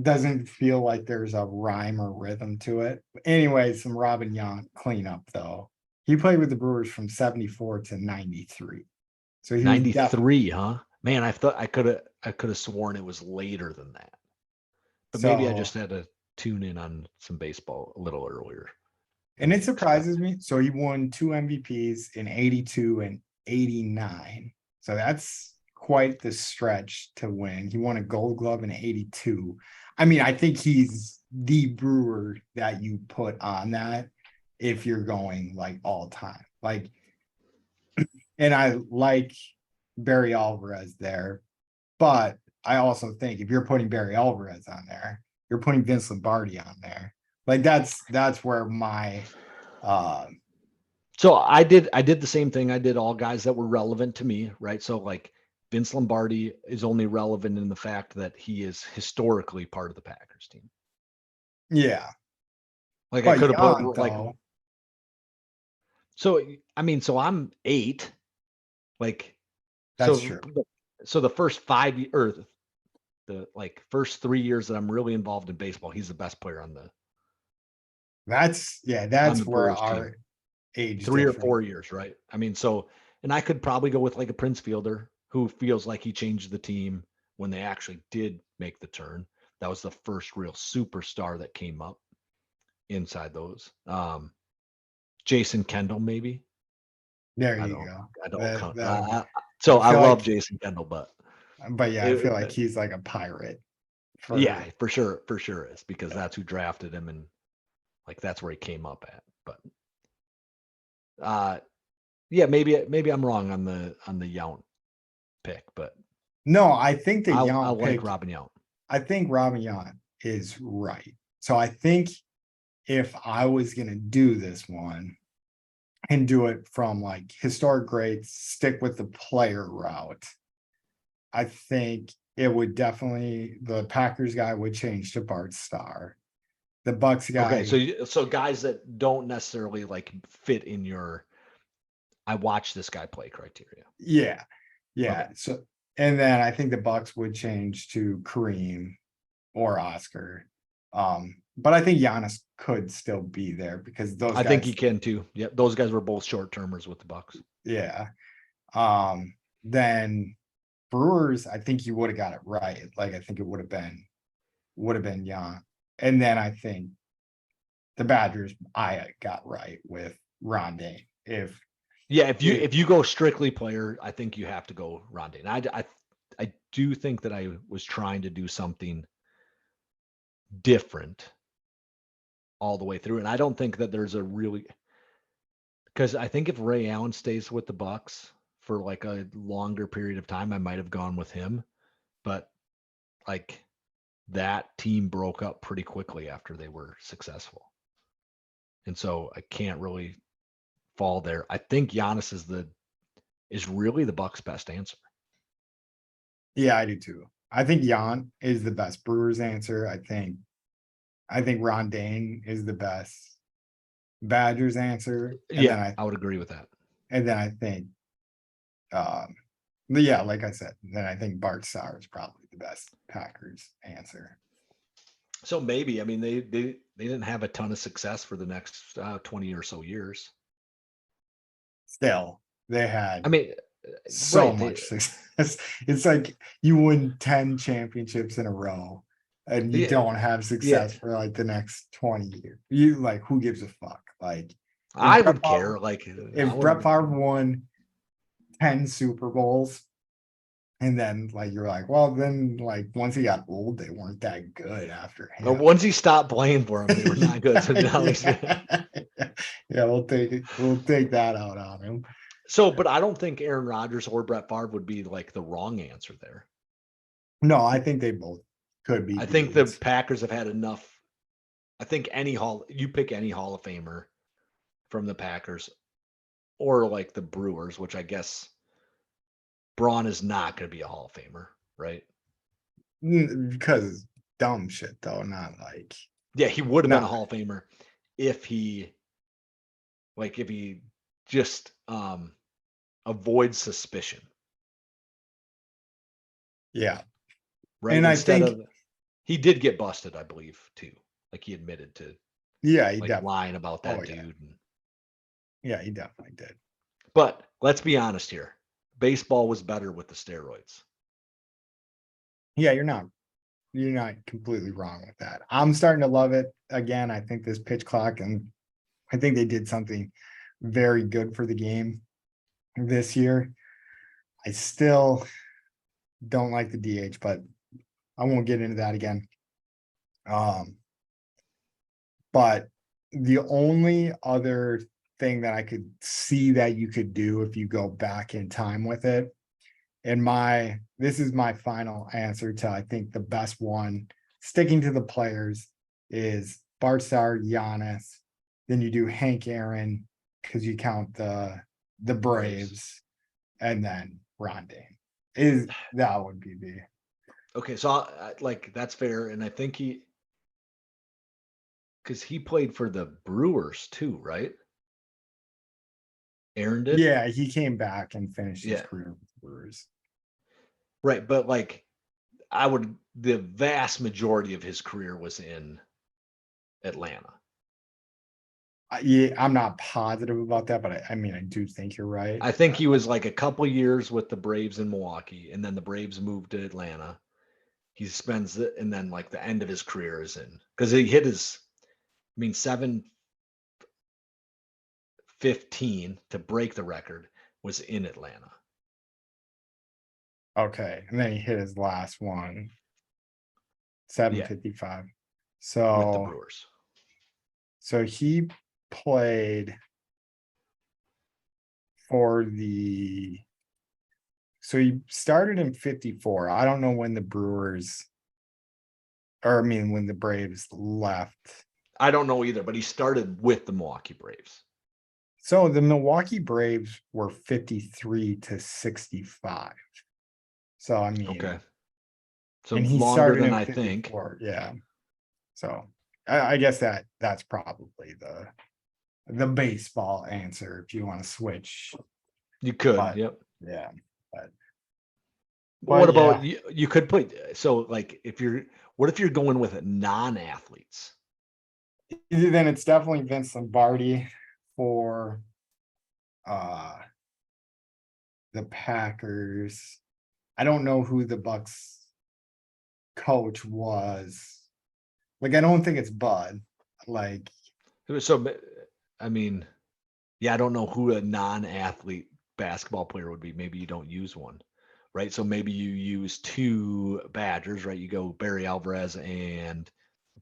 doesn't feel like there's a rhyme or rhythm to it. Anyway, some Robin Yount cleanup though. He played with the Brewers from 74 to 93. So he was definitely 93, huh? Man, I thought I could have sworn it was later than that. But maybe I so just had to tune in on some baseball a little earlier than and I it surprises expected. me. So he won 2 MVPs in 82 and 89. So that's quite the stretch to win. He won a gold glove in 82. I mean, I think he's the Brewer that you put on that if you're going like all time. Like, and I like Barry Alvarez there, but I also think if you're putting Barry Alvarez on there, you're putting Vince Lombardi on there. Like that's where my So I did the same thing. I did all guys that were relevant to me, right? So like Vince Lombardi is only relevant in the fact that he is historically part of the Packers team. yeah. Like I But could have put Yount like though, so I mean, so I'm 8, like that's so true. so the first 5 or the like first 3 years that I'm really involved in baseball, he's the best player on That's the where Brewers team. our age 3 or difference. 4 years, right? I mean, so and I could probably go with like a Prince Fielder who feels like he changed the team when they actually did make the turn. That was the first real superstar that came up inside those. Jason Kendall, maybe. There I you don't. go. I don't That count. that'll be So I I feel like love Jason Kendall, but yeah, I it, feel like it- he's like a pirate yeah, for for sure is because yeah. that's who drafted him and like that's where he came up at. But uh, yeah, maybe I'm wrong on the Yount pick, but No, I think the I Yount like pick, Robin Yount. I think Robin Yount is right. So I think if I was gonna do this one and do it from like historic greats, stick with the player route, I think it would definitely the Packers guy would change to Bart Starr. The Bucks Okay, so guy, so guys that don't necessarily like fit in your I watch this guy play criteria. yeah, Okay. yeah. So and then I think the Bucks would change to Kareem or Oscar. But I think Giannis could still be there because those I think he guys, can too. Yep, those guys were both short termers with the Bucks. yeah. Then Brewers, I think you would have got it right. Like I think it would have been Jan. And then I think the Badgers I got right with Rondé. Yeah, If if you go strictly player, I think you have to go Rondé. And I do think that I was trying to do something different all the way through, and I don't think that there's a really Because I think if Ray Allen stays with the Bucks for like a longer period of time, I might have gone with him. But like that team broke up pretty quickly after they were successful. And so I can't really fall there. I think Giannis is really the Bucks' best answer. Yeah, I do too. I think Jan is the best Brewers answer. I think Ron Dane is the best Badgers answer. Yeah, I would agree with that. And then I think but yeah, like I said, then I think Bart Starr is probably the best Packers answer. So maybe, I mean, they didn't have a ton of success for the next 20 or so years. Still, they I had mean, so right? much success. It's like you win 10 championships in a row and you Yeah, don't have yeah. success for like the next 20 years. You like, who gives a fuck? Like I would care. Like, I If Brett would. Favre won 10 Super Bowls, and then like you're like, well, then like once he got old, they weren't that good after him. Once he stopped playing for him, they were not good. So now he's. Yeah, we'll take it. We'll take that out on him. So, but I don't think Aaron Rodgers or Brett Favre would be like the wrong answer there. No, I think they both could be. I think the dudes. Packers have had enough. I think you pick any Hall of Famer from the Packers or like the Brewers, which I guess Braun is not going to be a Hall of Famer, right? Because dumb shit though, not like Yeah, he would have been a no. Hall of Famer if he just avoids suspicion, Yeah, right? and I Instead think of he did get busted, I believe, too. Like he admitted to yeah, he like definitely. lying about that Oh yeah, dude. yeah, he definitely did. But let's be honest here. Baseball was better with the steroids. Yeah, you're not completely wrong with that. I'm starting to love it again. I think this pitch clock, and I think they did something very good for the game this year. I still don't like the DH, but I won't get into that again. But the only other thing that I could see that you could do if you go back in time with it, and this is my final answer to I think the best one, sticking to the players, is Bart Starr, Giannis. Then you do Hank Aaron because you count the Braves, and then Ron Dane. That would be the Okay, so like that's fair, and I think because he played for the Brewers too, right? Aaron did. yeah, he came back and finished his Yeah, career with the Brewers. right. But like, the vast majority of his career was in Atlanta. Yeah, I'm not positive about that, but I mean, I do think you're right. I think he was like a couple years with the Braves in Milwaukee, and then the Braves moved to Atlanta. He spends it, and then like the end of his career is in because he hit his, I mean, 715 to break the record was in Atlanta. Okay, and then he hit his last one, Yeah, 755. with the So Brewers. he played for the so he started in 54. I don't know when the Brewers or I mean when the Braves left. I don't know either, but he started with the Milwaukee Braves. So the Milwaukee Braves were 53 to 65. So I mean, Okay, so and he longer started than in I think. 54. Yeah. So I guess that's probably the baseball answer if you want to switch. You could, But yep. yeah, but What about yeah, you? You could play. So, like, what if you're going with non-athletes? then it's definitely Vince Lombardi for uh the Packers. I don't know who the Bucks coach was. Like, I don't think it's Bud. Like, So, I mean, yeah, I don't know who a non-athlete basketball player would be. Maybe you don't use one, right? So maybe you use two Badgers, right? You go Barry Alvarez and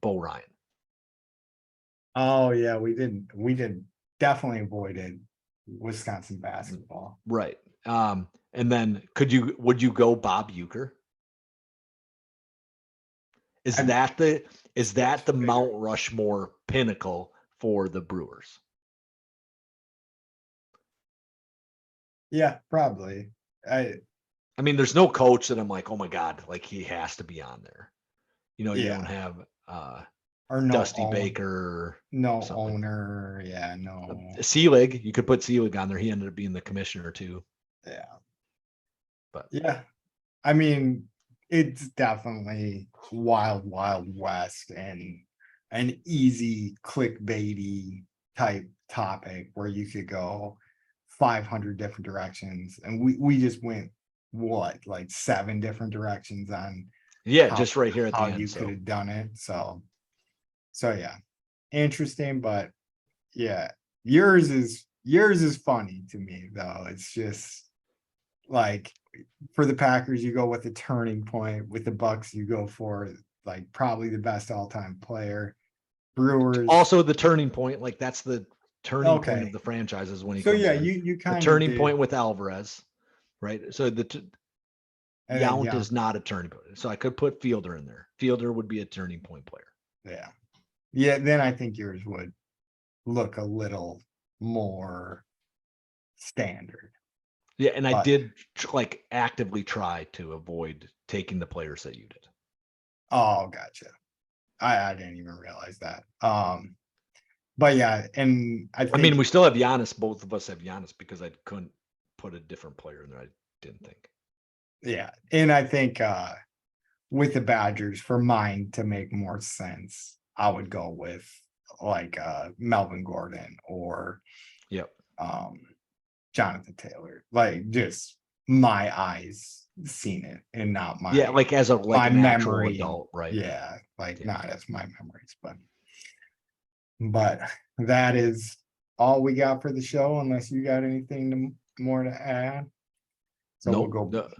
Bo Ryan. oh yeah, we did definitely avoided Wisconsin basketball. Right. And then would you go Bob Uecker? Is I'm- that the Mount Rushmore pinnacle for the Brewers? Yeah, probably. I mean, there's no coach that I'm like, oh my God, like he has to be on there. You Yeah. don't have or no Dusty Baker, no something like owner. Yeah, no. Seelig. You could put Seelig on there. He ended up being the commissioner too. Yeah. But yeah, I mean, it's definitely wild, wild west and an easy clickbaity type topic where you could go 500 different directions, and we just went what, like 7 different directions on yeah, how, just right here at the how end. you could have done it. So yeah, interesting, but yeah, yours is funny to me though. It's just like, for the Packers, you go with the turning point. With the Bucks, you go for like probably the best all-time player. Brewers Also, the turning point, like that's the turning point Okay. of the franchises when he So comes yeah, in. you The kind of turning point with Alvarez, right? So and then, Yount is not a turning point. So I could put Fielder in there. Fielder would be a turning point player. yeah. Then I think yours would look a little more standard. Yeah, and I But- did like actively try to avoid taking the players that you did. Oh, gotcha. I didn't even realize that. But yeah, and I I mean, think we still have Giannis. Both of us have Giannis because I couldn't put a different player in there. I didn't think. yeah, and I think with the Badgers, for mine to make more sense, I would go with like Melvin Gordon or Yep. Jonathan Taylor. Like, just my eyes seen it and not my Yeah, like as my an actual memory. adult, right? Yeah, like Yeah. not as my memories, but that is all we got for the show, unless you got anything more to add. So Nope. we'll go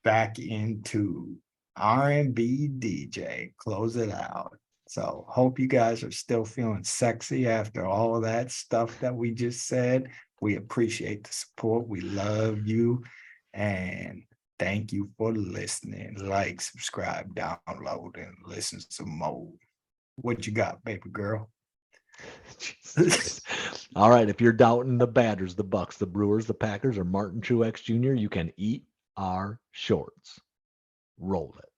back into R&B DJ, close it out. So hope you guys are still feeling sexy after all of that stuff that we just said. We appreciate the support. We love you. And thank you for listening. Like, subscribe, download, and listen some more. What you got, baby girl? All right. If you're doubting the Badgers, the Bucks, the Brewers, the Packers, or Martin Truex Jr., you can eat our shorts. Roll it.